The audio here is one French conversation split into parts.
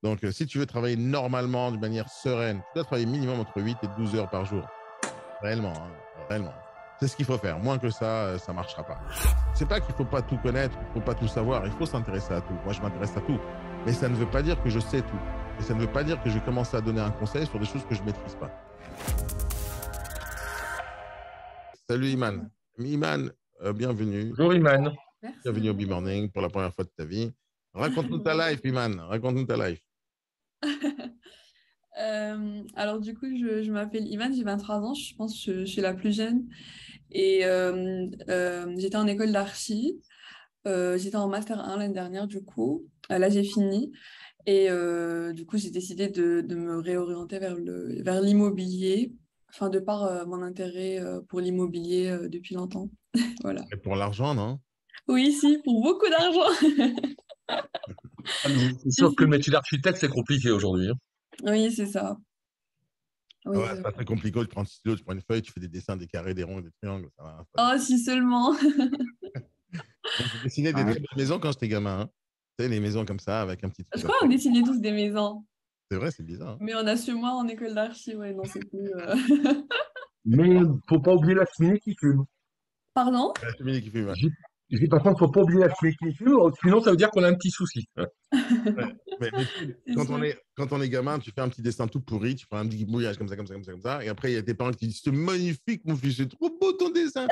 Donc, si tu veux travailler normalement, de manière sereine, tu dois travailler minimum entre 8 et 12 heures par jour. Réellement, hein, réellement. C'est ce qu'il faut faire. Moins que ça ne marchera pas. C'est pas qu'il faut pas tout connaître, il faut pas tout savoir. Il faut s'intéresser à tout. Moi, je m'intéresse à tout. Mais ça ne veut pas dire que je sais tout. Et ça ne veut pas dire que je vais commencer à donner un conseil sur des choses que je ne maîtrise pas. Salut Iman. Iman, bienvenue. Bonjour Iman. Bienvenue Merci, au bonjour. B-Morning pour la première fois de ta vie. Raconte-nous ta life, Bonjour. Iman. Raconte-nous ta life. Alors du coup, je m'appelle Iman, j'ai 23 ans, je pense que je suis la plus jeune. Et j'étais en école d'archi. J'étais en master 1 l'année dernière, du coup. Là, j'ai fini. Et du coup, j'ai décidé de me réorienter vers l'immobilier, enfin, de par mon intérêt pour l'immobilier depuis longtemps. Voilà. Et pour l'argent, non? Oui, si, pour beaucoup d'argent. Ah, mais c'est Si, sûr que le si. métier d'architecte, c'est compliqué aujourd'hui, hein. Oui, c'est ça. Ah Oui, ouais, c'est c'est vrai. pas très compliqué. Tu prends un stylo, tu prends une feuille, tu fais des dessins, des carrés, des ronds, des triangles. Ça va, c'est pas Oh, si seulement. Moi, j'ai dessiné des Ah très ouais. belles maisons quand j'étais gamin, hein. Tu sais, les maisons comme ça, avec un petit Je truc à crois qu'on côté. dessinait tous des maisons. C'est vrai, c'est bizarre, hein. Mais on a su moi en école d'archi, ouais, non, c'est plus. Mais faut pas oublier la cheminée qui fume. Pardon? La cheminée qui fume, ouais. J'ai j'ai par contre, faut pas oublier la cheminée qui fume, sinon ça veut dire qu'on a un petit souci, hein. Ouais. Mais tu sais, C'est sûr. quand on est gamin, tu fais un petit dessin tout pourri, tu prends un petit mouillage comme ça, comme ça, comme ça, comme ça, et après, il y a tes parents qui disent, c'est magnifique, mon fils, c'est trop beau ton dessin.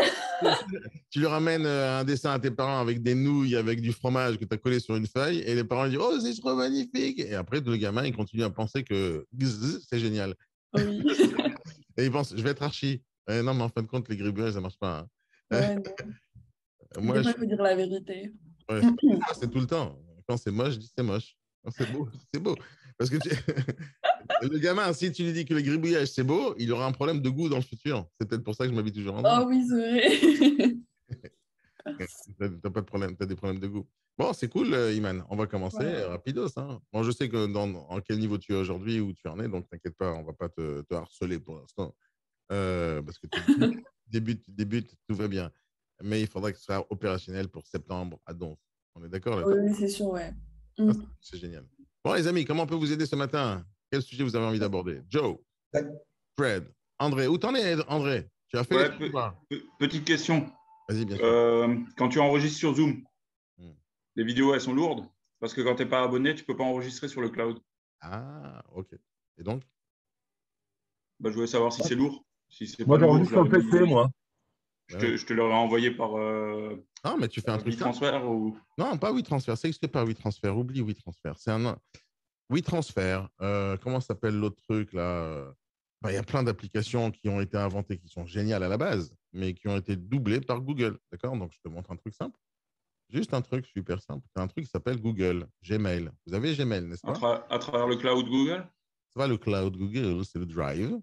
Tu lui ramènes un dessin à tes parents avec des nouilles, avec du fromage que tu as collé sur une feuille, et les parents disent, oh, c'est trop magnifique. Et après, le gamin, il continue à penser que c'est génial. Oui. Et il pense, je vais être archi. Non, mais en fin de compte, les gribouilles, ça marche pas, hein. Ouais, non. Des Moi, fois, il faut dire la vérité. ouais, c'est pas des fois, c'est tout le temps. Quand c'est moche, je dis c'est moche. Quand c'est beau, c'est beau. Parce que le gamin, si tu lui dis que le gribouillage c'est beau, il aura un problème de goût dans le futur. C'est peut-être pour ça que je m'habille toujours en noir. Oh oui, c'est vrai. T'as pas de problème, t'as des problèmes de goût. Bon, c'est cool, Iman. On va commencer Voilà. rapidos, hein. Bon, je sais que en quel niveau tu es aujourd'hui, où tu en es, donc t'inquiète pas, on va pas te harceler pour l'instant. Parce que tu débutes, tout va bien. Mais il faudra que ce soit opérationnel pour septembre à Donf. On est d'accord Oui, là-dessus? oui, c'est sûr, ouais. Ah, Mm. c'est génial. Bon, les amis, comment on peut vous aider ce matin? Quel sujet vous avez envie d'aborder? Joe, Fred, André. Où t'en es, André? Tu as fait les Ouais, trucs ou pas? petite question. Vas-y, bien sûr. Quand tu enregistres sur Zoom, Hmm. les vidéos, elles sont lourdes parce que quand tu n'es pas abonné, tu peux pas enregistrer sur le cloud. Ah, ok. Et donc? Bah, je voulais savoir si c'est lourd. Si c'est pas Moi, lourd, j'enregistre sur le PC, moi. Ben oui. je te l'aurais envoyé par Non, mais tu fais un truc simple. WeTransfer ou. Non, pas WeTransfer. Ça n'existe pas, WeTransfer. Oublie WeTransfer. C'est un WeTransfer. Comment s'appelle l'autre truc là? Ben, il y a plein d'applications qui ont été inventées qui sont géniales à la base, mais qui ont été doublées par Google. D'accord? Donc, je te montre un truc simple. Juste un truc super simple. C'est un truc qui s'appelle Google, Gmail. Vous avez Gmail, n'est-ce pas? À travers le cloud Google? C'est pas le cloud Google, c'est le Drive.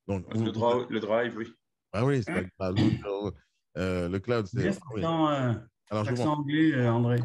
Donc, Le Drive, oui. ah oui, c'est pas le cloud Google. Le cloud, c'est. Bien Ah cet oui. Alors, je vous accent montre. anglais, André.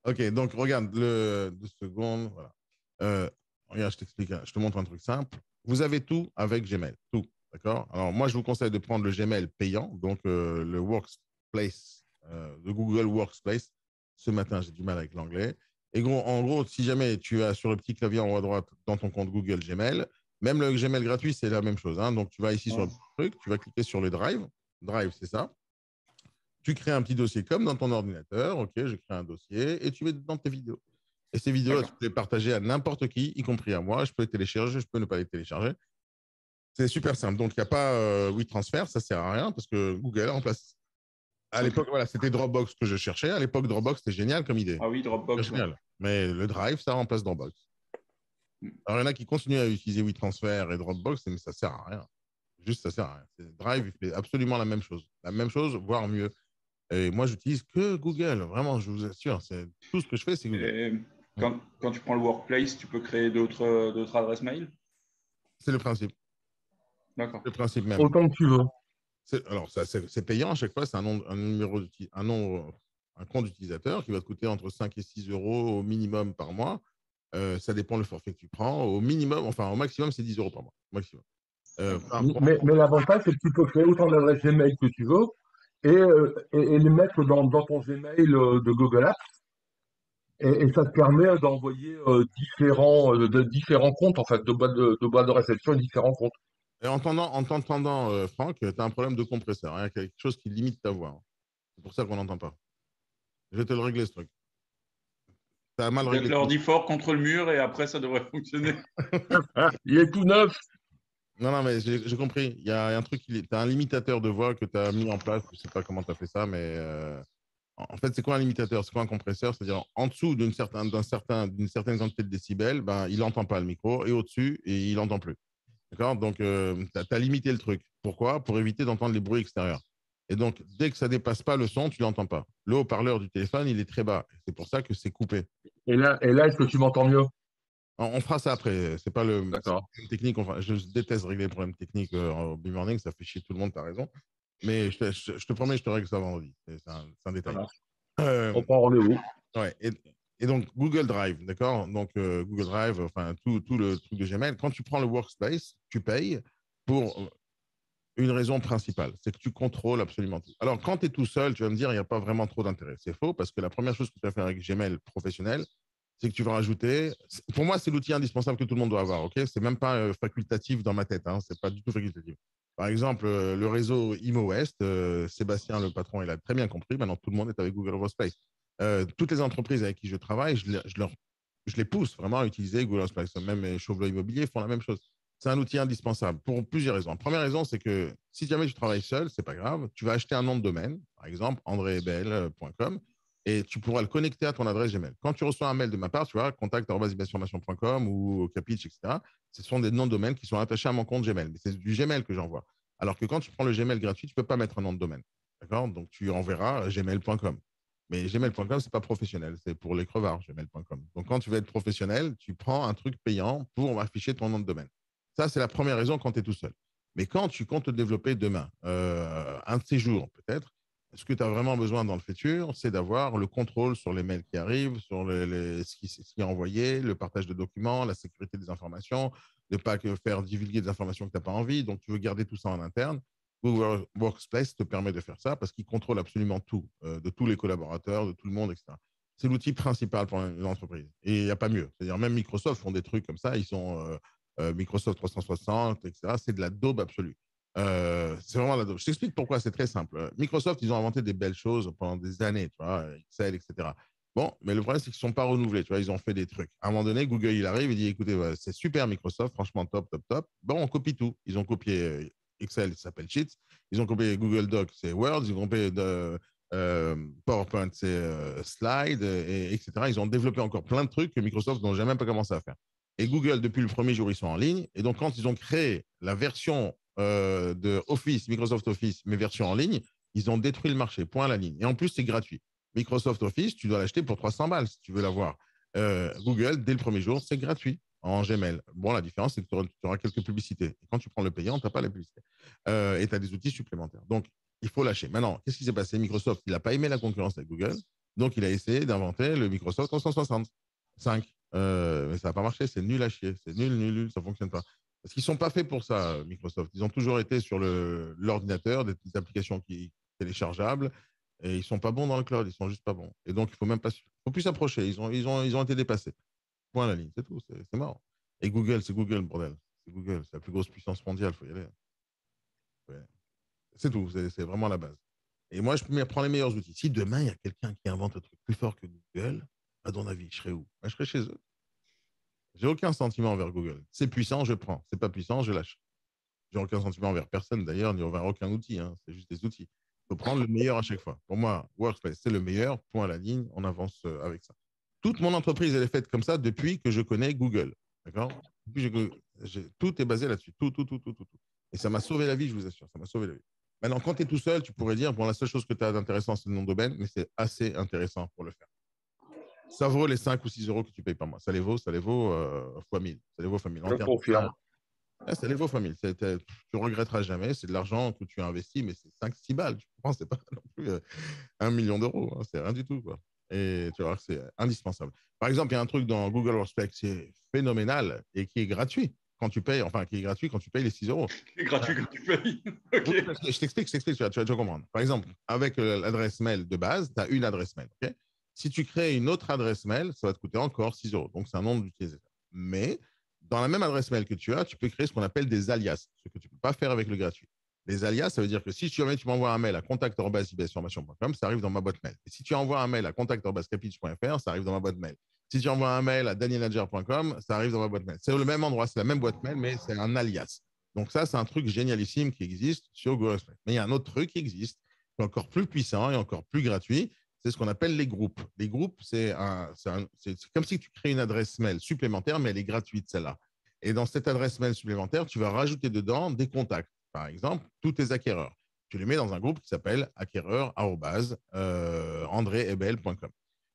Ok, donc regarde, 2 secondes. Voilà. Regarde, je t'explique, hein. Je te montre un truc simple. Vous avez tout avec Gmail. Tout. D'accord? Alors, moi, je vous conseille de prendre le Gmail payant, donc le Workspace, le Google Workspace. Ce matin, j'ai du mal avec l'anglais. Et en gros, si jamais tu as sur le petit clavier en haut à droite dans ton compte Google Gmail, même le Gmail gratuit, c'est la même chose, hein. Donc, tu vas ici sur le petit truc, tu vas cliquer sur le Drive. Drive, c'est ça. Tu crées un petit dossier comme dans ton ordinateur. OK, je crée un dossier et tu mets dedans tes vidéos. Et ces vidéos, tu D'accord. peux les partager à n'importe qui, y compris à moi. Je peux les télécharger, je peux ne pas les télécharger. C'est super simple. Donc, il n'y a pas WeTransfer, ça ne sert à rien parce que Google remplace. À Ok. l'époque, voilà, c'était Dropbox que je cherchais. À l'époque, Dropbox, c'était génial comme idée. Ah oui, C'est Dropbox, ouais. génial. Mais le Drive, ça remplace Dropbox. Alors, il y en a qui continuent à utiliser WeTransfer et Dropbox, mais ça ne sert à rien. Juste, ça ne sert à rien. Drive, il fait absolument la même chose. La même chose, voire mieux. Et moi, j'utilise que Google. Vraiment, je vous assure. C'est tout ce que je fais, c'est Google. Et Mm. quand tu prends le Workplace, tu peux créer d'autres adresses mail? C'est le principe. D'accord. Le principe même. Autant que tu veux. Alors, c'est payant à chaque fois. C'est un numéro, un compte d'utilisateur qui va te coûter entre 5 et 6 euros au minimum par mois. Ça dépend le forfait que tu prends. Au minimum, enfin, au maximum, c'est 10 euros par mois. Au maximum. Bon, Mais l'avantage, c'est que tu peux créer autant d'adresses Gmail que tu veux et les mettre dans ton Gmail de Google Apps. Et ça te permet d'envoyer différents comptes, en fait, de boîtes de réception et différents comptes. Et en t'entendant, Franck, tu as un problème de compresseur, hein, quelque chose qui limite ta voix, hein. C'est pour ça qu'on n'entend pas. Je vais te le régler, ce truc. Tu as mal Peut-être réglé ton. l'ordi fort contre le mur et après, ça devrait fonctionner. Il est tout neuf. Non, non, mais j'ai compris. Il y a un truc, tu as un limitateur de voix que tu as mis en place. Je ne sais pas comment tu as fait ça, mais en fait, c'est quoi un limitateur? C'est quoi un compresseur? C'est-à-dire en dessous d'une certaine quantité de décibels, ben, il n'entend pas le micro, et au-dessus, et il n'entend plus. D'accord? Donc, tu as limité le truc. Pourquoi? Pour éviter d'entendre les bruits extérieurs. Et donc, dès que ça dépasse pas le son, tu l'entends pas. Le haut-parleur du téléphone, il est très bas. C'est pour ça que c'est coupé. Et là, est-ce que tu m'entends mieux? On fera ça après. C'est pas c'est D'accord. une technique. Enfin, je déteste régler les problèmes techniques au B-Morning. Ça fait chier tout le monde, tu as raison. Mais je te promets, je te règle ça vendredi. C'est un Ça détail. marche. Euh, On prend rendez-vous. ouais. Et donc, Google Drive, d'accord? Donc, Google Drive, enfin, tout le truc de Gmail. Quand tu prends le Workspace, tu payes pour une raison principale, c'est que tu contrôles absolument tout. Alors, quand tu es tout seul, tu vas me dire, il n'y a pas vraiment trop d'intérêt. C'est faux, parce que la première chose que tu vas faire avec Gmail professionnel, c'est que tu vas rajouter. Pour moi, c'est l'outil indispensable que tout le monde doit avoir. Ok, c'est même pas facultatif dans ma tête. Hein, c'est pas du tout facultatif. Par exemple, le réseau Imo West, Sébastien, le patron, il a très bien compris. Maintenant, tout le monde est avec Google Workspace. Toutes les entreprises avec qui je travaille, je les pousse vraiment à utiliser Google Workspace. Même les Chauvelot Immobilier font la même chose. C'est un outil indispensable pour plusieurs raisons. La première raison, c'est que si jamais tu travailles seul, c'est pas grave. Tu vas acheter un nom de domaine, par exemple, andreebel.com, et tu pourras le connecter à ton adresse Gmail. Quand tu reçois un mail de ma part, tu vois, contact@ibationformation.com ou Capitch, etc., ce sont des noms de domaine qui sont attachés à mon compte Gmail. Mais c'est du Gmail que j'envoie. Alors que quand tu prends le Gmail gratuit, tu ne peux pas mettre un nom de domaine. D'accord? Donc, tu enverras gmail.com. Mais gmail.com, ce n'est pas professionnel. C'est pour les crevards, gmail.com. Donc, quand tu veux être professionnel, tu prends un truc payant pour afficher ton nom de domaine. Ça, c'est la première raison quand tu es tout seul. Mais quand tu comptes te développer demain, un de ces jours peut-être, ce que tu as vraiment besoin dans le futur, c'est d'avoir le contrôle sur les mails qui arrivent, sur ce qui est envoyé, le partage de documents, la sécurité des informations, ne pas faire divulguer des informations que tu n'as pas envie. Donc, tu veux garder tout ça en interne. Google Workspace te permet de faire ça parce qu'il contrôle absolument tout, de tous les collaborateurs, de tout le monde, etc. C'est l'outil principal pour une entreprise. Et il n'y a pas mieux. C'est-à-dire, même Microsoft font des trucs comme ça. Ils sont Microsoft 360, etc. C'est de la daube absolue. C'est vraiment la daube. Je t'explique pourquoi, c'est très simple. Microsoft, ils ont inventé des belles choses pendant des années, tu vois, Excel, etc. Bon, mais le problème, c'est qu'ils ne sont pas renouvelés, tu vois, ils ont fait des trucs. À un moment donné, Google, il arrive, il dit, écoutez, c'est super Microsoft, franchement, top, top, top. Bon, on copie tout. Ils ont copié Excel, ça s'appelle Sheets. Ils ont copié Google Docs, c'est Word. Ils ont copié PowerPoint, c'est Slide, etc. Ils ont développé encore plein de trucs que Microsoft n'a jamais pas commencé à faire. Et Google, depuis le premier jour, ils sont en ligne. Et donc, quand ils ont créé la version de Office, Microsoft Office, mais version en ligne, ils ont détruit le marché, point à la ligne. Et en plus, c'est gratuit. Microsoft Office, tu dois l'acheter pour 300 balles si tu veux l'avoir. Google, dès le premier jour, c'est gratuit en Gmail. Bon, la différence, c'est que tu auras quelques publicités. Et quand tu prends le payant, tu n'as pas les publicités. Et tu as des outils supplémentaires. Donc, il faut lâcher. Maintenant, qu'est-ce qui s'est passé? Microsoft, il n'a pas aimé la concurrence avec Google. Donc, il a essayé d'inventer le Microsoft 365. Mais ça n'a pas marché. C'est nul à chier. C'est nul, nul, nul. Ça ne fonctionne pas. Parce qu'ils ne sont pas faits pour ça, Microsoft. Ils ont toujours été sur l'ordinateur, des petites applications téléchargeables. Et ils ne sont pas bons dans le cloud. Ils ne sont juste pas bons. Et donc, il ne faut plus s'approcher. Ils ont été dépassés. Point à la ligne. C'est tout. C'est mort. Et Google, c'est Google, bordel. C'est Google. C'est la plus grosse puissance mondiale. Il faut y aller. Ouais. C'est tout. C'est vraiment la base. Et moi, je prends les meilleurs outils. Si demain, il y a quelqu'un qui invente un truc plus fort que Google, à ton avis, je serais où? Je serais chez eux. J'ai aucun sentiment envers Google. C'est puissant, je prends. C'est pas puissant, je lâche. J'ai aucun sentiment envers personne d'ailleurs, ni envers aucun outil. Hein. C'est juste des outils. Il faut prendre le meilleur à chaque fois. Pour moi, Workspace, c'est le meilleur. Point à la ligne, on avance avec ça. Toute mon entreprise, elle est faite comme ça depuis que je connais Google. D'accord? Tout est basé là-dessus. Tout, tout, tout, tout, tout, tout. Et ça m'a sauvé la vie, je vous assure. Ça m'a sauvé la vie. Maintenant, quand tu es tout seul, tu pourrais dire, bon, la seule chose que tu as d'intéressant, c'est le nom de domaine, mais c'est assez intéressant pour le faire. Ça vaut les 5 ou 6 euros que tu payes par mois. Ça les vaut fois 1000. Ça les vaut fois 1000. Je confirme. Ça les vaut fois 1000. Tu regretteras jamais. C'est de l'argent que tu as investi, mais c'est 5-6 balles. Tu comprends? C'est pas non plus 1 million d'euros. Hein. C'est rien du tout. Quoi. Et tu vois que c'est indispensable. Par exemple, il y a un truc dans Google Workspace qui est phénoménal et qui est gratuit quand tu payes, enfin, qui est gratuit quand tu payes les 6 euros. C'est gratuit quand tu payes. Okay. Je t'explique, tu vas comprendre. Par exemple, avec l'adresse mail de base, tu as une adresse mail. Okay, Si tu crées une autre adresse mail, ça va te coûter encore 6 euros. Donc, c'est un nom d'utilisateur. Mais dans la même adresse mail que tu as, tu peux créer ce qu'on appelle des alias, ce que tu ne peux pas faire avec le gratuit. Les alias, ça veut dire que si tu m'envoies un mail à contact@ibsformation.com, ça arrive dans ma boîte mail. Et si tu envoies un mail à contact@capitch.fr, ça arrive dans ma boîte mail. Si tu envoies un mail à danielnager.com, ça arrive dans ma boîte mail. C'est le même endroit, c'est la même boîte mail, mais c'est un alias. Donc ça, c'est un truc génialissime qui existe sur Google Mail. Mais il y a un autre truc qui existe, qui est encore plus puissant et encore plus gratuit, c'est ce qu'on appelle les groupes. Les groupes, c'est comme si tu crées une adresse mail supplémentaire, mais elle est gratuite, celle-là. Et dans cette adresse mail supplémentaire, tu vas rajouter dedans des contacts. Par exemple, tous tes acquéreurs. Tu les mets dans un groupe qui s'appelle acquéreur@andreebel.com.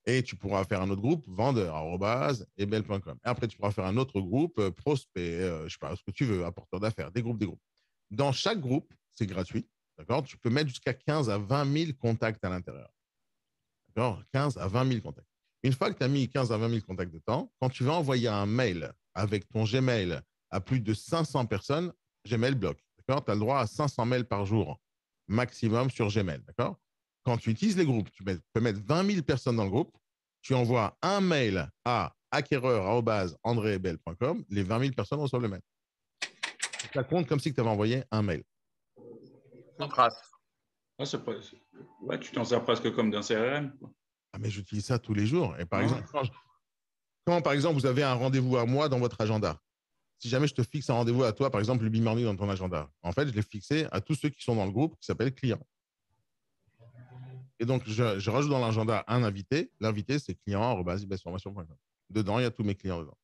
Et tu pourras faire un autre groupe, vendeur@ebel.com. Et après, tu pourras faire un autre groupe, prospect, je sais pas, ce que tu veux, apporteur d'affaires, des groupes, des groupes. Dans chaque groupe, c'est gratuit, d'accord? Tu peux mettre jusqu'à 15 à 20 000 contacts à l'intérieur. D'accord? 15 à 20 000 contacts. Une fois que tu as mis 15 à 20 000 contacts dedans, quand tu vas envoyer un mail avec ton Gmail à plus de 500 personnes, Gmail bloque. D'accord? Tu as le droit à 500 mails par jour maximum sur Gmail. D'accord? Quand tu utilises les groupes, tu peux mettre 20 000 personnes dans le groupe, tu envoies un mail à acquéreur@andreebel.com, les 20 000 personnes reçoivent le mail. Ça compte comme si tu avais envoyé un mail. Sans trace. Ah, ouais, tu t'en sers presque comme d'un CRM, quoi. Ah, mais j'utilise ça tous les jours. Et par Ouais. exemple, quand par exemple vous avez un rendez-vous à moi dans votre agenda, si jamais je te fixe un rendez-vous à toi, par exemple, le B-Morning dans ton agenda, en fait, je l'ai fixé à tous ceux qui sont dans le groupe qui s'appelle client. Et donc, je rajoute dans l'agenda un invité. L'invité, c'est client@ibsformation.com. Dedans, il y a tous mes clients dedans.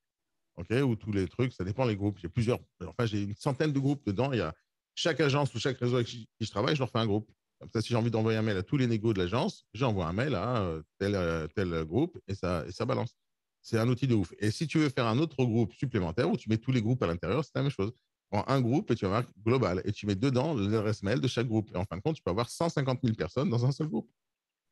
OK? Ou tous les trucs, ça dépend les groupes. J'ai plusieurs, enfin, j'ai une centaine de groupes dedans. Il y a chaque agence ou chaque réseau avec qui je travaille, je leur fais un groupe. Comme ça, si j'ai envie d'envoyer un mail à tous les négos de l'agence, j'envoie un mail à tel groupe et ça balance. C'est un outil de ouf. Et si tu veux faire un autre groupe supplémentaire où tu mets tous les groupes à l'intérieur, c'est la même chose. Tu prends un groupe et tu vas marquer global et tu mets dedans l'adresse mail de chaque groupe. Et en fin de compte, tu peux avoir 150 000 personnes dans un seul groupe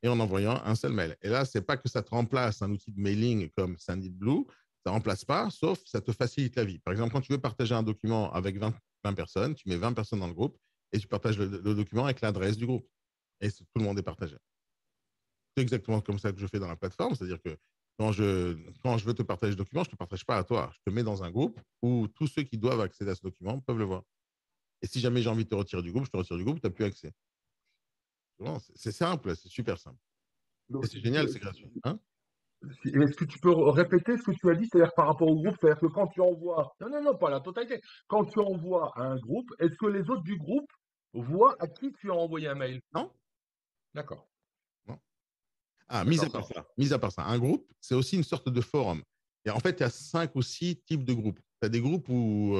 et en envoyant un seul mail. Et là, c'est pas que ça te remplace un outil de mailing comme Sendinblue, ça ne remplace pas, sauf ça te facilite la vie. Par exemple, quand tu veux partager un document avec 20 personnes, tu mets 20 personnes dans le groupe et tu partages le document avec l'adresse du groupe. Et tout le monde est partagé. C'est exactement comme ça que je fais dans la plateforme, c'est-à-dire que quand je veux te partager le document, je ne te partage pas à toi. Je te mets dans un groupe où tous ceux qui doivent accéder à ce document peuvent le voir. Et si jamais j'ai envie de te retirer du groupe, je te retire du groupe, tu n'as plus accès. C'est simple, c'est super simple. Donc, Et c'est génial, c'est gratuit. Hein. est-ce que tu peux répéter ce que tu as dit, c'est-à-dire par rapport au groupe, c'est-à-dire que quand tu envoies, non, non, non, pas la totalité, quand tu envoies à un groupe, est-ce que les autres du groupe voient à qui tu as envoyé un mail? Non. D'accord. Non. Ah, D'accord, ça va. mis à part ça, un groupe, c'est aussi une sorte de forum. Et en fait, il y a 5 ou 6 types de groupes. Tu as des groupes où,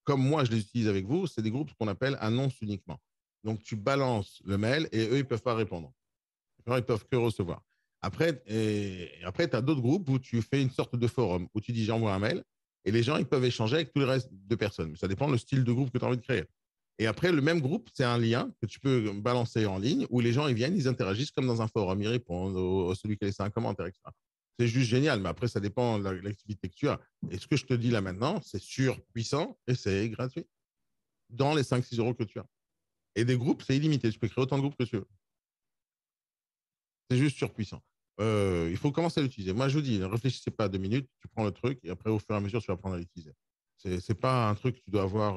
comme moi, je les utilise avec vous, c'est des groupes qu'on appelle annonces uniquement. Donc, tu balances le mail et eux, ils ne peuvent pas répondre. Ils ne peuvent que recevoir. Après, tu as d'autres groupes où tu fais une sorte de forum, où tu dis j'envoie un mail et les gens, ils peuvent échanger avec tout le reste de personnes. Ça dépend du style de groupe que tu as envie de créer. Et après, le même groupe, c'est un lien que tu peux balancer en ligne où les gens, ils viennent, ils interagissent comme dans un forum, ils répondent au celui qui a laissé un commentaire, etc. C'est juste génial, mais après, ça dépend de l'activité que tu as. Et ce que je te dis là maintenant, c'est surpuissant et c'est gratuit dans les 5-6 € que tu as. Et des groupes, c'est illimité. Tu peux créer autant de groupes que tu veux. C'est juste surpuissant. Il faut commencer à l'utiliser. Moi, je vous dis, ne réfléchissez pas 2 minutes, tu prends le truc et après, au fur et à mesure, tu vas apprendre à l'utiliser. C'est pas un truc que tu dois avoir.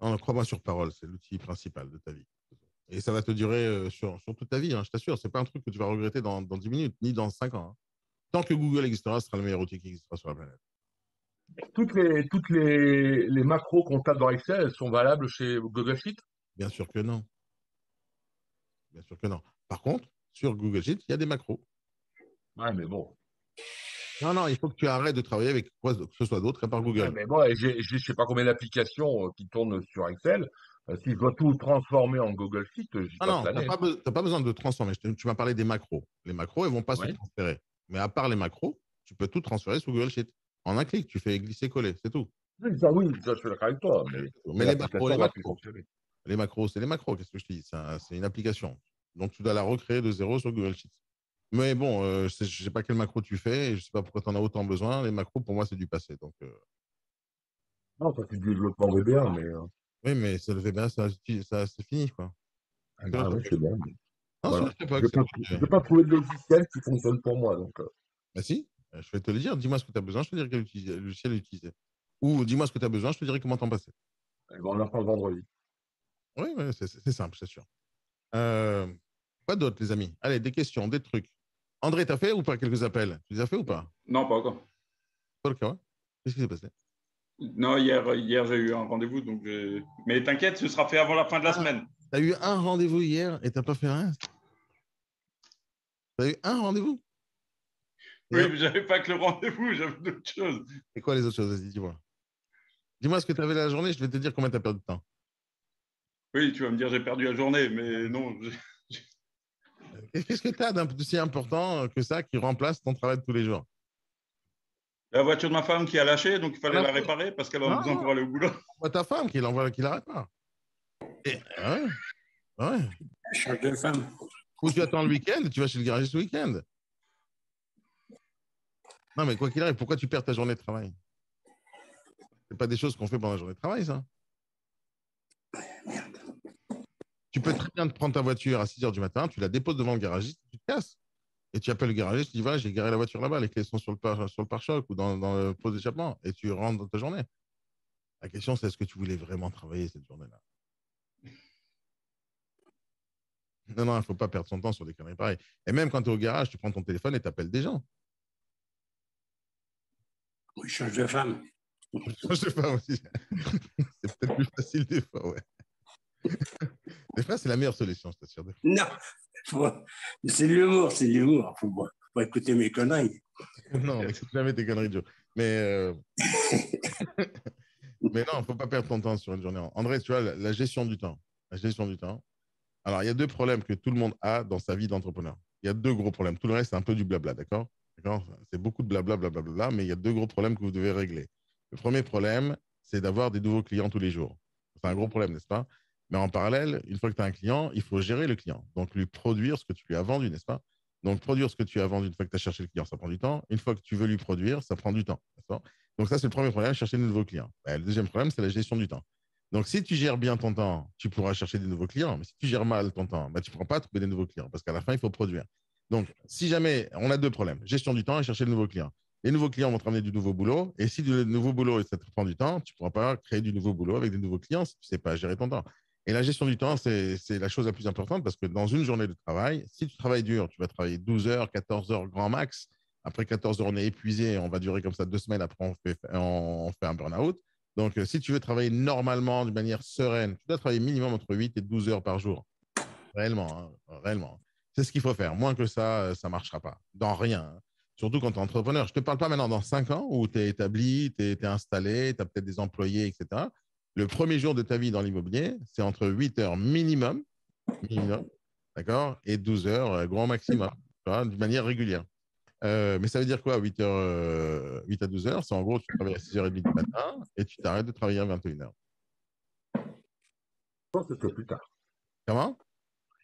Non, crois-moi sur parole, c'est l'outil principal de ta vie. Et ça va te durer sur toute ta vie, hein, je t'assure. C'est pas un truc que tu vas regretter dans 10 minutes, ni dans 5 ans. Hein. Tant que Google existera, ce sera le meilleur outil qui existera sur la planète. Toutes les macros qu'on tape dans Excel, elles sont valables chez Google Sheet? Bien sûr que non. Bien sûr que non. Par contre, sur Google Sheet, il y a des macros. Ouais, mais bon. Non, non, il faut que tu arrêtes de travailler avec quoi que ce soit d'autre à part Ouais, Google. mais bon, j'ai, je sais pas combien d'applications qui tournent sur Excel. Si je dois tout transformer en Google Sheet, j'y Ah passe non, l'année. t'as pas besoin de transformer. Tu m'as parlé des macros. Les macros, elles ne vont pas se Ouais. transférer. Mais à part les macros, tu peux tout transférer sur Google Sheet. En un clic, tu fais glisser-coller, c'est tout. Oui, ça, je suis d'accord avec toi, mais Mais l'application va plus fonctionner. les macros, c'est les macros. Qu'est-ce que je te dis? C'est une application. Donc, tu dois la recréer de zéro sur Google Sheet. Mais bon, je ne sais pas quel macro tu fais et je ne sais pas pourquoi tu en as autant besoin. Les macros, pour moi, c'est du passé. Donc, Non, ça c'est du développement VBA, mais oui, mais c'est le VBA, ça c'est fini, quoi. bah, ouais, c'est bien. Non, Voilà. celui-là, je sais pas Je que n'ai pas trouvé de logiciel qui fonctionne pour moi. Donc, Bah si, je vais te le dire. Dis-moi ce que tu as besoin, je te dirai quel logiciel utiliser. Ou dis-moi ce que tu as besoin, je te dirai comment t'en passer. eh ben, on en parle vendredi. Oui, ouais, c'est simple, c'est sûr. Euh, Quoi d'autre, les amis? Allez, des questions, des trucs. André, t'as fait ou pas quelques appels? Tu les as fait ou pas? Non, pas encore. Pas le cas, ouais. Qu'est-ce qui s'est passé? Non, hier j'ai eu un rendez-vous, mais t'inquiète, ce sera fait avant la fin de la Ah, semaine. t'as eu un rendez-vous hier et t'as pas fait rien? T'as eu un rendez-vous? Oui, mais j'avais pas que le rendez-vous, j'avais d'autres choses. Et quoi les autres choses? Vas-y, dis-moi. Dis-moi ce que tu avais la journée, je vais te dire combien tu as perdu de temps. Oui, tu vas me dire j'ai perdu la journée, mais non. Qu'est-ce que tu as de si important que ça qui remplace ton travail de tous les jours? La voiture de ma femme qui a lâché, donc il On fallait a la fait. réparer parce qu'elle en a Non, besoin non, pour aller au boulot. pas ta femme qui l'envoie, qui l'arrête pas. Ouais, ouais. Change de femme. Ou tu attends le week-end et tu vas chez le garagiste ce week-end. Non, mais quoi qu'il arrive, pourquoi tu perds ta journée de travail? C'est pas des choses qu'on fait pendant la journée de travail, ça. Tu peux très bien te prendre ta voiture à 6 h du matin, tu la déposes devant le garagiste, tu te casses. Et tu appelles le garagiste, tu dis voilà, j'ai garé la voiture là-bas, les clés sont sur le pare-choc ou dans le pot d'échappement, et tu rentres dans ta journée. La question, c'est est-ce que tu voulais vraiment travailler cette journée-là? Non, non, il ne faut pas perdre son temps sur des conneries pareilles. Et même quand tu es au garage, tu prends ton téléphone et tu appelles des gens. Oui, change de femme. Je sais pas aussi. C'est peut-être plus facile des fois, ouais. Des fois, c'est la meilleure solution, je t'assure. Non, faut... c'est de l'humour, c'est de l'humour. Faut écouter mes conneries. Non, n'écoute jamais tes conneries, Joe. Mais non, il ne faut pas perdre ton temps sur une journée. André, tu vois, la gestion du temps. La gestion du temps. Alors, il y a deux problèmes que tout le monde a dans sa vie d'entrepreneur. Il y a deux gros problèmes. Tout le reste, c'est un peu du blabla, d'accord? D'accord. C'est beaucoup de blabla, blablabla, mais il y a deux gros problèmes que vous devez régler. Le premier problème, c'est d'avoir des nouveaux clients tous les jours. C'est un gros problème, n'est-ce pas? Mais en parallèle, une fois que tu as un client, il faut gérer le client. Donc, lui produire ce que tu lui as vendu, n'est-ce pas? Donc, produire ce que tu as vendu une fois que tu as cherché le client, ça prend du temps. Une fois que tu veux lui produire, ça prend du temps. Donc, ça, c'est le premier problème, chercher de nouveaux clients. Le deuxième problème, c'est la gestion du temps. Donc, si tu gères bien ton temps, tu pourras chercher des nouveaux clients. Mais si tu gères mal ton temps, tu ne pourras pas trouver des nouveaux clients parce qu'à la fin, il faut produire. Donc, si jamais on a deux problèmes, gestion du temps et chercher de nouveaux clients. Les nouveaux clients vont te ramener du nouveau boulot. Et si du nouveau boulot, ça te prend du temps, tu ne pourras pas créer du nouveau boulot avec des nouveaux clients si tu ne sais pas gérer ton temps. Et la gestion du temps, c'est la chose la plus importante parce que dans une journée de travail, si tu travailles dur, tu vas travailler 12 heures, 14 heures grand max. Après 14 heures, on est épuisé. On va durer comme ça 2 semaines. Après, on fait un burn-out. Donc, si tu veux travailler normalement, de manière sereine, tu dois travailler minimum entre 8 et 12 heures par jour. Réellement, hein, réellement. C'est ce qu'il faut faire. Moins que ça ne marchera pas. Dans rien, hein. Surtout quand tu es entrepreneur. Je ne te parle pas maintenant dans 5 ans où tu es établi, tu es installé, tu as peut-être des employés, etc. Le premier jour de ta vie dans l'immobilier, c'est entre 8 heures minimum, d'accord, et 12 heures grand maximum, tu vois, de manière régulière. Mais ça veut dire quoi, 8 heures, 8 à 12 heures? C'est en gros, tu travailles à 6h30 du matin et tu t'arrêtes de travailler à 21 heures. Je pense que c'est plus tard. Comment?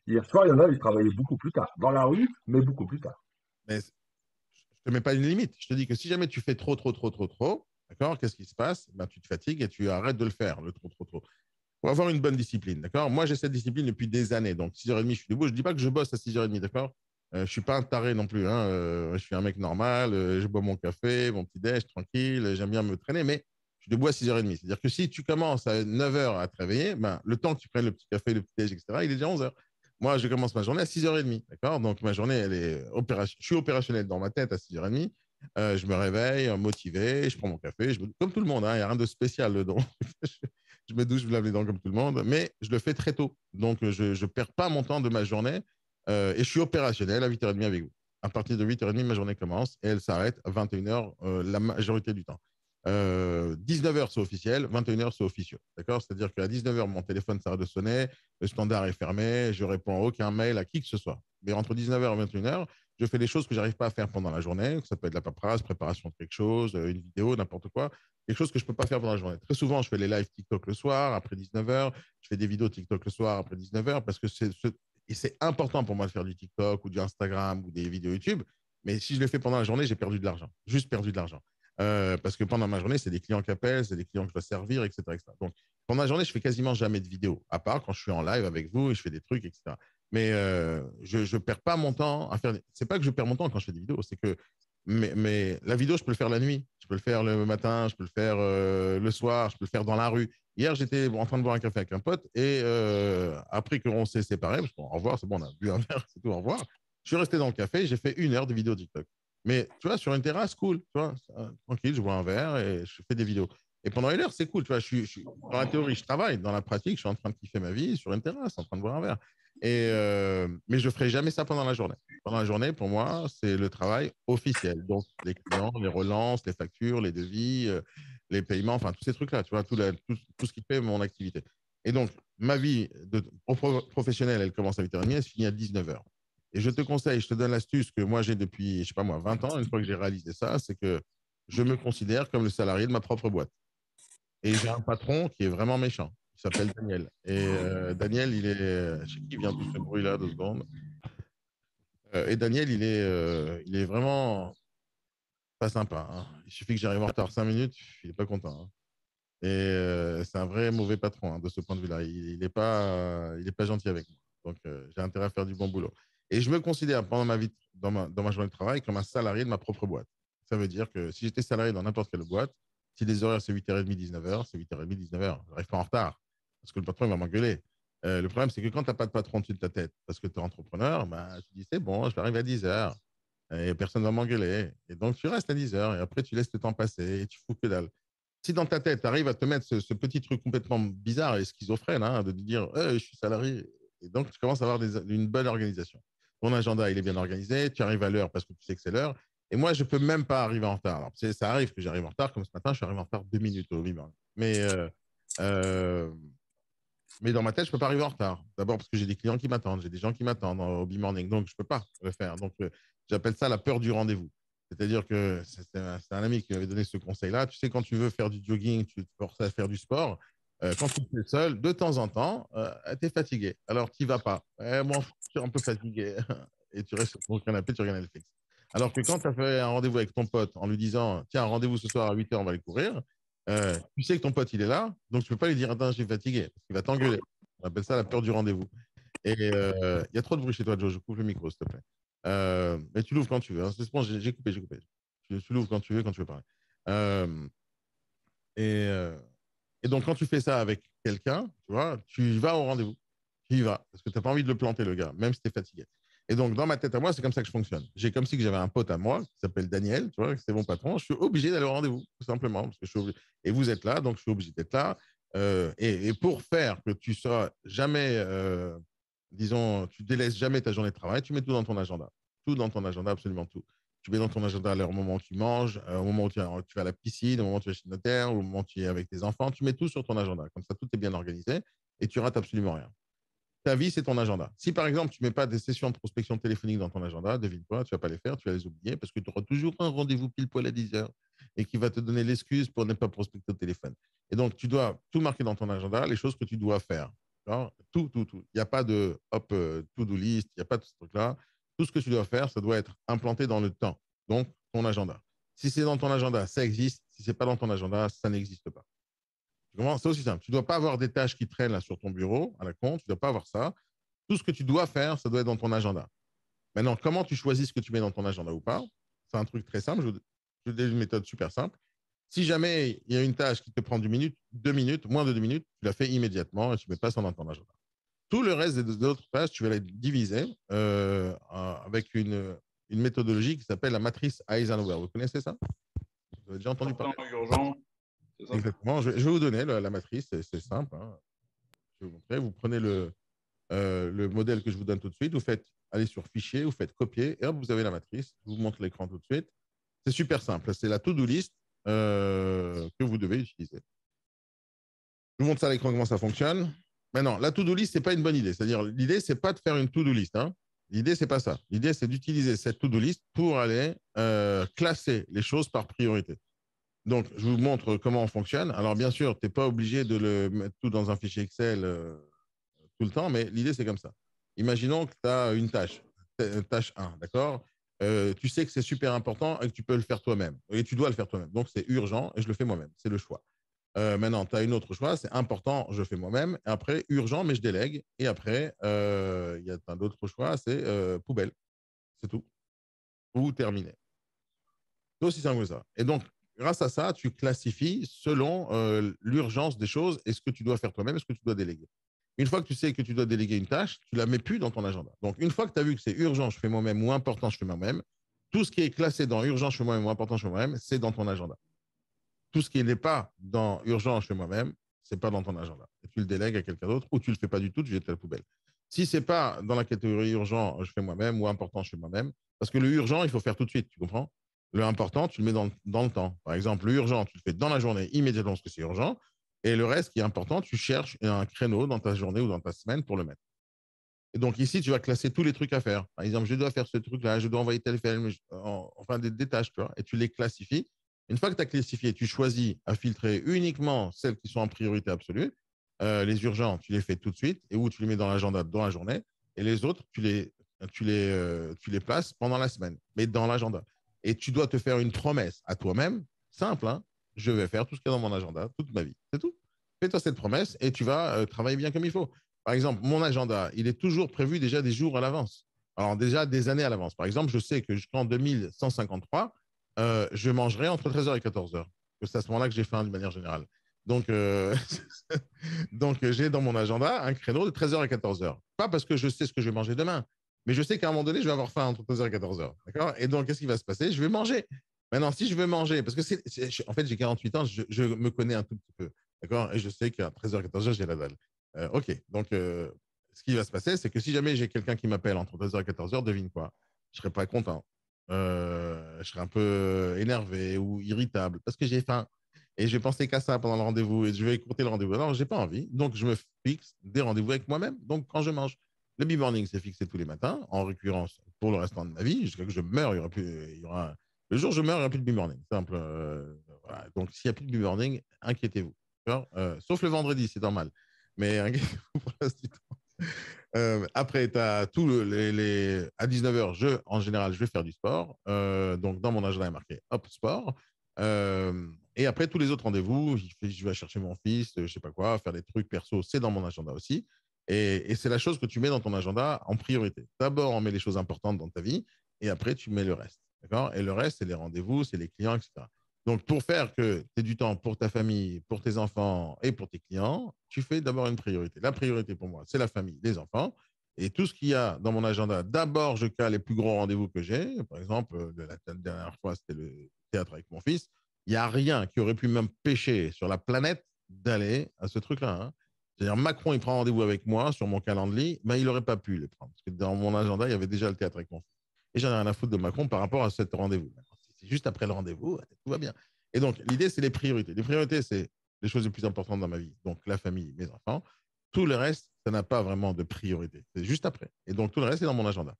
Hier soir, il y en a, ils travaillaient beaucoup plus tard. Dans la rue, mais beaucoup plus tard. Mais je ne te mets pas une limite. Je te dis que si jamais tu fais trop, d'accord, qu'est-ce qui se passe? Tu te fatigues et tu arrêtes de le faire, le trop. Il faut avoir une bonne discipline, d'accord? Moi, j'ai cette discipline depuis des années. Donc, 6h30, je suis debout. Je ne dis pas que je bosse à 6h30, d'accord? Je ne suis pas un taré non plus, hein. Je suis un mec normal. Je bois mon café, mon petit déj, tranquille. J'aime bien me traîner, mais je suis debout à 6h30. C'est-à-dire que si tu commences à 9h à te réveiller, le temps que tu prennes le petit café, le petit déj, etc., il est déjà 11h. Moi, je commence ma journée à 6h30, d'accord? Donc, ma journée, je suis opérationnel dans ma tête à 6h30. Je me réveille motivé, je prends mon café, comme tout le monde, hein, il n'y a rien de spécial dedans. Je me douche, je me lave les dents comme tout le monde, mais je le fais très tôt. Donc, je ne perds pas mon temps de ma journée et je suis opérationnel à 8h30 avec vous. À partir de 8h30, ma journée commence et elle s'arrête à 21h la majorité du temps. 19h, c'est officiel, 21h, c'est officieux. D'accord? C'est-à-dire qu'à 19h, mon téléphone s'arrête de sonner, le standard est fermé, je réponds à aucun mail à qui que ce soit. Mais entre 19h et 21h, je fais des choses que je n'arrive pas à faire pendant la journée. Ça peut être la paperasse, préparation de quelque chose, une vidéo, n'importe quoi. Quelque chose que je ne peux pas faire pendant la journée. Très souvent, je fais les lives TikTok le soir, après 19h. Je fais des vidéos TikTok le soir, après 19h, parce que c'est important pour moi de faire du TikTok ou du Instagram ou des vidéos YouTube. Mais si je le fais pendant la journée, j'ai perdu de l'argent. Juste perdu de l'argent. Parce que pendant ma journée, c'est des clients qui appellent, c'est des clients que je dois servir, etc., etc. Donc, pendant la journée, je fais quasiment jamais de vidéos, à part quand je suis en live avec vous et je fais des trucs, etc. Mais je ne perds pas mon temps à faire. C'est pas que je perds mon temps quand je fais des vidéos, c'est que mais la vidéo, je peux le faire la nuit, je peux le faire le matin, je peux le faire le soir, je peux le faire dans la rue. Hier, j'étais en train de boire un café avec un pote et après qu'on s'est séparés, parce qu'au revoir, c'est bon, on a bu un verre, c'est tout, au revoir. Je suis resté dans le café, j'ai fait 1 heure de vidéo TikTok. Mais tu vois, sur une terrasse, cool, tu vois, tranquille, je bois un verre et je fais des vidéos. Et pendant 1 heure, c'est cool, tu vois, dans la théorie, je travaille, dans la pratique, je suis en train de kiffer ma vie sur une terrasse, en train de boire un verre. Mais je ne ferai jamais ça pendant la journée. Pendant la journée, pour moi, c'est le travail officiel. Donc, les clients, les relances, les factures, les devis, les paiements, enfin, tous ces trucs-là, tu vois, tout ce qui fait mon activité. Et donc, ma vie professionnelle, elle commence à 8h30, elle se finit à 19h. Et je te conseille, je te donne l'astuce que moi, j'ai depuis, je ne sais pas moi, 20 ans, une fois que j'ai réalisé ça, c'est que je me considère comme le salarié de ma propre boîte. Et j'ai un patron qui est vraiment méchant. Il s'appelle Daniel. Et Daniel, il est. Je sais qui vient tout ce bruit-là, 2 secondes. Et Daniel, il est vraiment pas sympa, hein. Il suffit que j'arrive en retard 5 minutes, il n'est pas content, hein. Et c'est un vrai mauvais patron, hein, de ce point de vue-là. Il est pas gentil avec moi. Donc, j'ai intérêt à faire du bon boulot. Et je me considère pendant ma vie, dans ma journée de travail, comme un salarié de ma propre boîte. Ça veut dire que si j'étais salarié dans n'importe quelle boîte, si les horaires c'est 8h30, 19h, c'est 8h30, 19h. Je n'arrive pas en retard parce que le patron il va m'engueuler. Le problème, c'est que quand tu n'as pas de patron dessus de ta tête parce que tu es entrepreneur, bah, tu dis c'est bon, je vais arriver à 10h et personne ne va m'engueuler. Et donc, tu restes à 10h et après, tu laisses le temps passer et tu fous que dalle. Si dans ta tête, tu arrives à te mettre ce petit truc complètement bizarre et schizophrène, hein, de te dire je suis salarié, et donc tu commences à avoir une bonne organisation. Ton agenda, il est bien organisé, tu arrives à l'heure parce que tu sais que c'est l'heure. Et moi, je ne peux même pas arriver en retard. Alors, ça arrive que j'arrive en retard, comme ce matin, je suis arrivé en retard 2 minutes au minimum. Euh, mais dans ma tête, je ne peux pas arriver en retard. D'abord parce que j'ai des clients qui m'attendent, j'ai des gens qui m'attendent au B-Morning, donc je ne peux pas le faire. Donc, j'appelle ça la peur du rendez-vous. C'est-à-dire que c'est un ami qui m'avait donné ce conseil-là. Tu sais, quand tu veux faire du jogging, tu te forces à faire du sport. Quand tu es seul, de temps en temps, tu es fatigué. Alors, tu n'y vas pas. Moi, je suis un peu fatigué. Et tu restes sur ton canapé, tu regardes Netflix. Alors que quand tu as fait un rendez-vous avec ton pote en lui disant tiens, rendez-vous ce soir à 8h, on va aller courir, tu sais que ton pote, il est là, donc tu ne peux pas lui dire attends, je suis fatigué, parce qu'il va t'engueuler. On appelle ça la peur du rendez-vous. Et il y a trop de bruit chez toi, Joe. Je coupe le micro, s'il te plaît. Mais tu l'ouvres quand tu veux, hein. C'est bon, j'ai coupé, j'ai coupé. Tu l'ouvres quand tu veux parler. Euh, et, euh, et donc, quand tu fais ça avec quelqu'un, tu vois, tu vas au rendez-vous. Tu y vas, parce que tu n'as pas envie de le planter, le gars, même si tu es fatigué. Et donc, dans ma tête à moi, c'est comme ça que je fonctionne. J'ai comme si j'avais un pote à moi qui s'appelle Daniel, tu vois, c'est mon patron. Je suis obligé d'aller au rendez-vous, tout simplement. Parce que Et vous êtes là, donc je suis obligé d'être là. Et pour faire que tu sois jamais, disons, tu délaisses jamais ta journée de travail, tu mets tout dans ton agenda. Tout dans ton agenda, absolument tout. Tu mets dans ton agenda au moment où tu manges, au moment où tu vas à la piscine, au moment où tu vas chez le notaire, au moment où tu es avec tes enfants. Tu mets tout sur ton agenda. Comme ça, tout est bien organisé et tu rates absolument rien. Ta vie, c'est ton agenda. Si par exemple, tu ne mets pas des sessions de prospection téléphonique dans ton agenda, devine-toi, tu ne vas pas les faire, tu vas les oublier parce que tu auras toujours un rendez-vous pile poil à 10h et qui va te donner l'excuse pour ne pas prospecter au téléphone. Et donc, tu dois tout marquer dans ton agenda, les choses que tu dois faire. Alors, tout, tout, tout. Il n'y a pas de hop, to-do list, il n'y a pas de ce truc-là. Tout ce que tu dois faire, ça doit être implanté dans le temps. Donc, ton agenda. Si c'est dans ton agenda, ça existe. Si ce n'est pas dans ton agenda, ça n'existe pas. C'est aussi simple. Tu ne dois pas avoir des tâches qui traînent là sur ton bureau à la con. Tu ne dois pas avoir ça. Tout ce que tu dois faire, ça doit être dans ton agenda. Maintenant, comment tu choisis ce que tu mets dans ton agenda ou pas? C'est un truc très simple. Je vous donne une méthode super simple. Si jamais il y a une tâche qui te prend 2 minutes, moins de 2 minutes, tu la fais immédiatement et tu ne mets pas ça dans ton agenda. Tout le reste des autres tâches, tu vas les diviser avec une méthodologie qui s'appelle la matrice Eisenhower. Vous connaissez ça? Vous avez déjà entendu parler? Urgent, c'est ça? Exactement. Je vais vous donner la matrice. C'est simple, hein. Je vais vous montrer. Vous prenez le modèle que je vous donne tout de suite. Vous faites aller sur fichier, vous faites copier et hop, vous avez la matrice. Je vous montre l'écran tout de suite. C'est super simple. C'est la to-do list que vous devez utiliser. Je vous montre ça à l'écran comment ça fonctionne. Maintenant, la to-do list, ce n'est pas une bonne idée. C'est-à-dire, l'idée, ce n'est pas de faire une to-do list, hein. L'idée, ce n'est pas ça. L'idée, c'est d'utiliser cette to-do list pour aller classer les choses par priorité. Donc, je vous montre comment on fonctionne. Alors, bien sûr, tu n'es pas obligé de le mettre tout dans un fichier Excel tout le temps, mais l'idée, c'est comme ça. Imaginons que tu as une tâche 1, d'accord? Tu sais que c'est super important et que tu peux le faire toi-même. Et tu dois le faire toi-même. Donc, c'est urgent et je le fais moi-même. C'est le choix. Maintenant, tu as une autre choix, c'est important, je fais moi-même. Et après, urgent, mais je délègue. Et après, il y a un autre choix, c'est poubelle. C'est tout. Ou terminé. C'est aussi simple que ça. Et donc, grâce à ça, tu classifies selon l'urgence des choses et ce que tu dois faire toi-même et ce que tu dois déléguer. Une fois que tu sais que tu dois déléguer une tâche, tu ne la mets plus dans ton agenda. Donc, une fois que tu as vu que c'est urgent, je fais moi-même, ou important, je fais moi-même, tout ce qui est classé dans urgent, je fais moi-même, ou important, je fais moi-même, c'est dans ton agenda. Tout ce qui n'est pas dans urgent, je fais moi-même, c'est pas dans ton agenda. Et tu le délègues à quelqu'un d'autre ou tu le fais pas du tout, tu jettes à la poubelle. Si c'est pas dans la catégorie urgent, je fais moi-même ou important, je fais moi-même. Parce que le urgent, il faut faire tout de suite, tu comprends? Le important, tu le mets dans le temps. Par exemple, le urgent, tu le fais dans la journée immédiatement parce que c'est urgent. Et le reste qui est important, tu cherches un créneau dans ta journée ou dans ta semaine pour le mettre. Et donc ici, tu vas classer tous les trucs à faire. Par exemple, je dois faire ce truc-là, je dois envoyer tel film, enfin des tâches, tu vois, et tu les classifies. Une fois que tu as classifié, tu choisis à filtrer uniquement celles qui sont en priorité absolue. Les urgents, tu les fais tout de suite, et où tu les mets dans l'agenda dans la journée. Et les autres, tu les places pendant la semaine, mais dans l'agenda. Et tu dois te faire une promesse à toi-même, simple, hein, je vais faire tout ce qu'il y a dans mon agenda toute ma vie. C'est tout. Fais-toi cette promesse et tu vas travailler bien comme il faut. Par exemple, mon agenda, il est toujours prévu déjà des jours à l'avance. Alors déjà des années à l'avance. Par exemple, je sais que jusqu'en 2153, je mangerai entre 13h et 14h. C'est à ce moment-là que j'ai faim d'une manière générale. Donc, donc j'ai dans mon agenda un créneau de 13h à 14h. Pas parce que je sais ce que je vais manger demain, mais je sais qu'à un moment donné, je vais avoir faim entre 13h et 14h. D'accord. Et donc, qu'est-ce qui va se passer? Je vais manger. Maintenant, si je veux manger, parce que en fait, j'ai 48 ans, je me connais un tout petit peu. D'accord. Et je sais qu'à 13h, 14h, j'ai la dalle. OK. Donc, ce qui va se passer, c'est que si jamais j'ai quelqu'un qui m'appelle entre 13h et 14h, devine quoi? Je ne serai pas content. Je serai un peu énervé ou irritable parce que j'ai faim. Et je vais penser qu'à ça pendant le rendez-vous et je vais écouter le rendez-vous. Alors, je n'ai pas envie. Donc, je me fixe des rendez-vous avec moi-même. Donc, quand je mange, le B-morning, c'est fixé tous les matins, en récurrence pour le restant de ma vie. Jusqu'à que je meure, il y aura plus. Il y aura... Le jour où je meurs, il n'y aura plus de B-morning. Simple. Voilà. Donc, s'il n'y a plus de B-morning, inquiétez-vous. Sauf le vendredi, c'est normal. Mais inquiétez-vous pour le reste du temps. Après, tu as tout à 19h, en général, je vais faire du sport. Donc, dans mon agenda, il est marqué hop, sport. Et après, tous les autres rendez-vous, je vais chercher mon fils, je sais pas quoi, faire des trucs perso, c'est dans mon agenda aussi. Et c'est la chose que tu mets dans ton agenda en priorité. D'abord, on met les choses importantes dans ta vie et après, tu mets le reste. D'accord. Et le reste, c'est les rendez-vous, c'est les clients, etc. Donc, pour faire que tu aies du temps pour ta famille, pour tes enfants et pour tes clients, tu fais d'abord une priorité. La priorité pour moi, c'est la famille, les enfants. Et tout ce qu'il y a dans mon agenda, d'abord, je cale les plus gros rendez-vous que j'ai. Par exemple, la dernière fois, c'était le théâtre avec mon fils. Il n'y a rien qui aurait pu m'empêcher sur la planète d'aller à ce truc-là. Hein. C'est-à-dire, Macron, il prend rendez-vous avec moi sur mon calendrier, mais il n'aurait pas pu le prendre. Parce que dans mon agenda, il y avait déjà le théâtre avec mon fils. Et j'en ai rien à foutre de Macron par rapport à ce rendez-vous. C'est juste après le rendez-vous, tout va bien. Et donc, l'idée, c'est les priorités. Les priorités, c'est les choses les plus importantes dans ma vie. Donc, la famille, mes enfants. Tout le reste, ça n'a pas vraiment de priorité. C'est juste après. Et donc, tout le reste est dans mon agenda.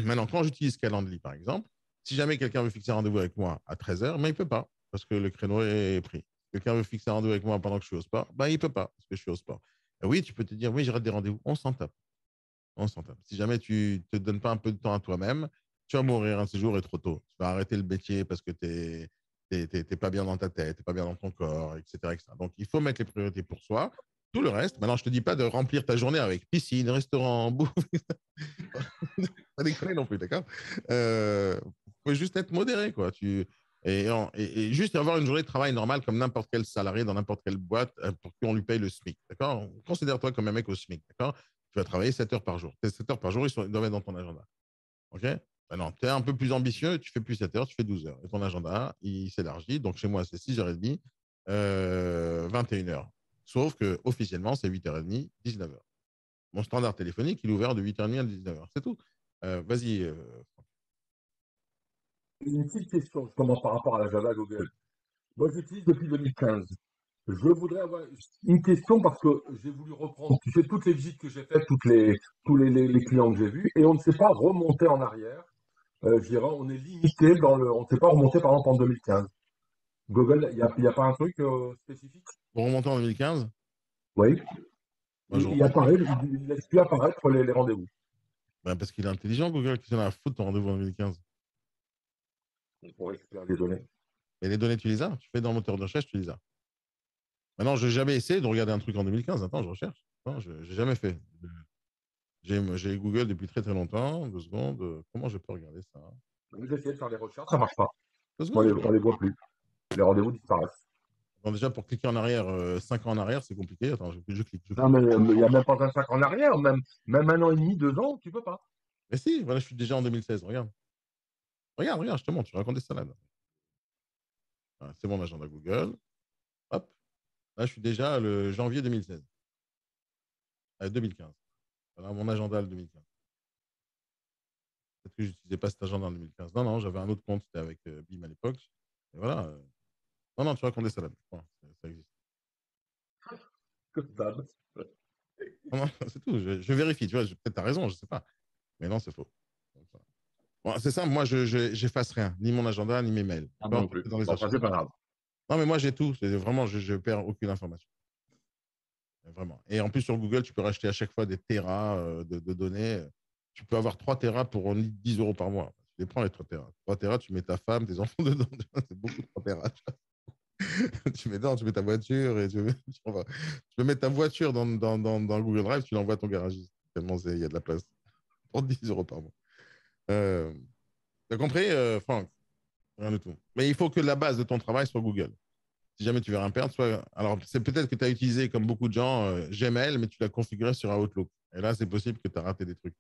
Maintenant, quand j'utilise Calendly, par exemple, si jamais quelqu'un veut fixer un rendez-vous avec moi à 13h, mais il ne peut pas parce que le créneau est pris. Quelqu'un veut fixer un rendez-vous avec moi pendant que je suis au sport, il ne peut pas parce que je suis au sport. Et oui, tu peux te dire, oui, j'ai raté des rendez-vous. On s'en tape. On s'en tape. Si jamais tu ne te donnes pas un peu de temps à toi-même, tu vas mourir un de ces jours et trop tôt. Tu vas arrêter le métier parce que tu n'es pas bien dans ta tête, tu n'es pas bien dans ton corps, etc., etc. Donc, il faut mettre les priorités pour soi. Tout le reste, maintenant, je ne te dis pas de remplir ta journée avec piscine, restaurant, bouffe. Pas déconner non plus, d'accord. Faut juste être modéré, quoi. Et juste avoir une journée de travail normale comme n'importe quel salarié dans n'importe quelle boîte pour qu'on lui paye le SMIC, d'accord. Considère-toi comme un mec au SMIC, d'accord. Tu vas travailler 7 heures par jour. Tes 7 heures par jour, ils doivent être dans ton agenda, ok. Ben non, tu es un peu plus ambitieux, tu fais plus 7 heures, tu fais 12 heures. Et ton agenda, il s'élargit. Donc, chez moi, c'est 6h30, 21h. Sauf que officiellement, c'est 8h30, 19h. Mon standard téléphonique, il est ouvert de 8h30 à 19h. C'est tout. Vas-y. Une petite question justement par rapport à l'agenda Google. Moi, j'utilise depuis 2015. Je voudrais avoir une question parce que j'ai voulu reprendre, tu sais, toutes les visites que j'ai faites, tous les clients que j'ai vus, et on ne s'est pas remonté en arrière. Je dirais, on est limité on ne s'est pas remonté par exemple en 2015. Google, il y a pas un truc spécifique? Pour remonter en 2015, Oui. moi, je Il remonte. apparaît, il laisse plus apparaître les rendez-vous. Ben, parce qu'il est intelligent, Google, qui s'en a à foutre ton rendez-vous en 2015. Pour récupérer les données. Et les données, tu les as. Tu fais dans le moteur de recherche, tu les as. Maintenant, je n'ai jamais essayé de regarder un truc en 2015. Attends, je recherche. Non, je n'ai jamais fait. J'ai Google depuis très très longtemps. 2 secondes. Comment je peux regarder ça? J'ai essayé de faire des recherches, ça marche pas. 2 secondes. On les voit plus. Les rendez-vous disparaissent. Bon, déjà, pour cliquer en arrière, 5 ans en arrière, c'est compliqué. Attends, je clique. Non, mais il n'y a même pas 25 ans en arrière, même 1 an et demi, 2 ans, tu peux pas. Mais si, voilà, je suis déjà en 2016. Regarde. Regarde, je te montre. Tu racontes des salades. Voilà, c'est mon agenda Google. Hop. Là, je suis déjà le janvier 2016. 2015. Voilà mon agenda le 2015. Peut-être que je n'utilisais pas cet agenda en 2015. Non, non, j'avais un autre compte, c'était avec BIM à l'époque. Et voilà. Non, non, tu racontes des salades. Voilà, ça existe. Que dalle. Non, non, c'est tout. Je vérifie. Tu vois, peut-être tu as raison, je ne sais pas. Mais non, c'est faux. Donc, voilà. Bon, c'est simple. Moi, je n'efface rien. Ni mon agenda, ni mes mails. Ah, non plus. Dans les Bon, ça, archives. c'est pas grave. Non, mais moi, j'ai tout. Vraiment, je ne perds aucune information. Vraiment. Et en plus, sur Google, tu peux racheter à chaque fois des terras de données. Tu peux avoir 3 terras pour 10 euros par mois. Tu les prends, les 3 terras. 3 terras, tu mets ta femme, tes enfants dedans. C'est beaucoup, 3 terras. Tu mets dedans, tu mets ta voiture et tu peux mettre ta voiture dans Google Drive, tu l'envoies à ton garagiste. Tellement il y a de la place. Pour 10 euros par mois. Tu as compris, Franck? Rien du tout. Mais il faut que la base de ton travail soit Google. Si jamais tu veux rien perdre, alors c'est peut-être que tu as utilisé, comme beaucoup de gens, Gmail, mais tu l'as configuré sur Outlook. Et là, c'est possible que tu as raté des trucs.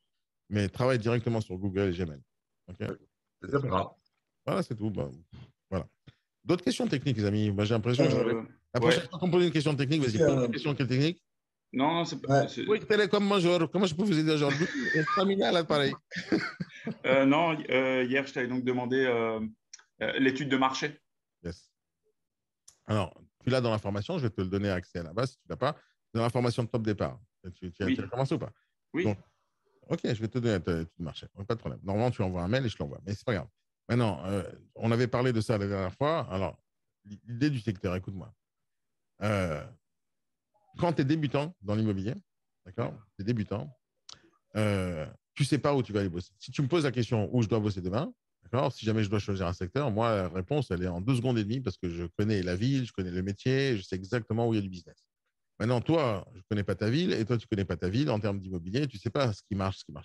Mais travaille directement sur Google et Gmail. OK? C'est pas grave. Voilà, c'est tout. Bon, voilà. D'autres questions techniques, les amis? Moi, j'ai l'impression que la prochaine fois qu'on pose une question technique, vas-y, pose une question technique. Non, non, c'est pas. Oui, Télécom Major, comment je peux vous aider aujourd'hui? Terminal, là, pareil. Non, hier, je t'avais donc demandé l'étude de marché. Yes. Alors, tu l'as dans l'information, je vais te le donner à accès à la base si tu ne l'as pas. Dans l'information de top départ. Tu as commencé ou pas? Oui. Donc, OK, je vais te donner l'étude de marché. Pas de problème. Normalement, tu envoies un mail et je l'envoie. Mais ce n'est pas grave. Maintenant, on avait parlé de ça la dernière fois. Alors, l'idée du secteur, écoute-moi. Quand tu es débutant dans l'immobilier, d'accord? Tu es débutant, tu ne sais pas où tu vas aller bosser. Si tu me poses la question où je dois bosser demain, d'accord? Si jamais je dois choisir un secteur, moi, la réponse, elle est en 2 secondes et demie parce que je connais la ville, je connais le métier, je sais exactement où il y a du business. Maintenant, toi, je ne connais pas ta ville et toi, tu ne connais pas ta ville en termes d'immobilier, tu ne sais pas ce qui marche pas.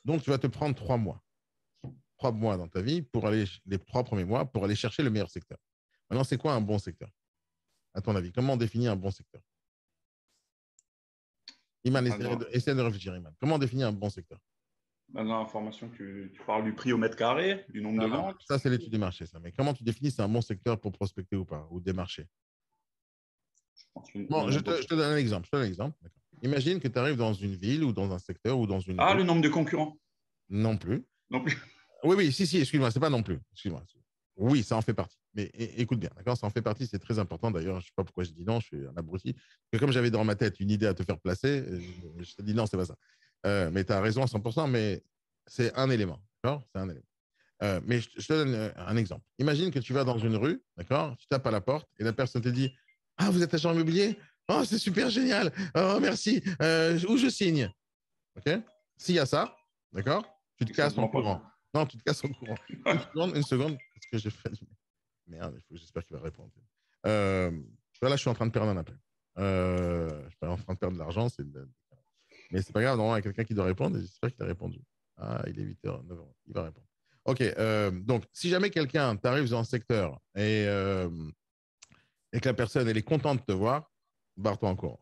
Donc, tu vas te prendre 3 mois. 3 mois dans ta vie pour aller, les 3 premiers mois, pour aller chercher le meilleur secteur. Maintenant, c'est quoi un bon secteur? À ton avis, comment on définit un bon secteur? Iman, essaie de réfléchir, Iman. Comment on définit un bon secteur? Dans l'information, tu parles du prix au mètre carré, du nombre de ventes. Ça, c'est l'étude du marché, ça. Mais comment tu définis c'est un bon secteur pour prospecter ou pas, ou démarcher? Bon, je te donne un exemple. Imagine que tu arrives dans une ville ou dans un secteur ou dans une. Ah, le nombre de concurrents? Non plus. Non plus. Oui, si, excuse-moi, c'est pas non plus. Excuse-moi. Oui, ça en fait partie. Mais écoute bien, d'accord? Ça en fait partie, c'est très important. D'ailleurs, je ne sais pas pourquoi je dis non, je suis un abruti. Parce que comme j'avais dans ma tête une idée à te faire placer, je te dis non, c'est pas ça. Mais tu as raison à 100%, mais c'est un élément. D'accord? C'est un élément. Mais je te donne un exemple. Imagine que tu vas dans une rue, d'accord? Tu tapes à la porte et la personne te dit: Ah, vous êtes agent immobilier? Oh, c'est super génial. Oh, merci. Où je signe? OK? S'il y a ça, d'accord? Tu te casses en courant. Non, tu te casses en courant. Une seconde, parce que j'ai fait. Merde, j'espère qu'il va répondre. Là, je suis en train de perdre un appel. Je suis en train de perdre de l'argent, mais c'est pas grave, normalement, il y a quelqu'un qui doit répondre et j'espère qu'il a répondu. Ah, il est 8h, 9h, il va répondre. OK, donc, si jamais quelqu'un t'arrive dans un secteur et que la personne, elle est contente de te voir, barre-toi en courant.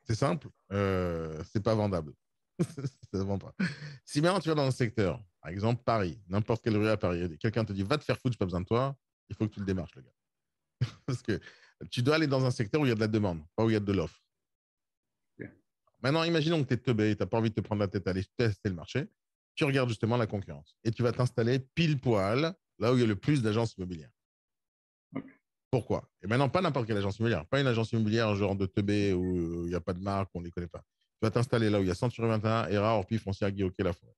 C'est simple, c'est pas vendable. Ça ne vend pas. Si maintenant tu vas dans un secteur, par exemple Paris, n'importe quelle rue à Paris, quelqu'un te dit va te faire foutre, j'ai pas besoin de toi, il faut que tu le démarches, le gars. Parce que tu dois aller dans un secteur où il y a de la demande, pas où il y a de l'offre. Okay. Maintenant, imaginons que tu es teubé, tu n'as pas envie de te prendre la tête à aller tester le marché, tu regardes justement la concurrence et tu vas t'installer pile poil là où il y a le plus d'agences immobilières. Okay. Pourquoi? Et maintenant, pas n'importe quelle agence immobilière, pas une agence immobilière genre de teubé où il n'y a pas de marque, on ne les connaît pas. Tu vas t'installer là où il y a Century 21, ERA, Orpi, Foncière, Guilloquet, La Forêt.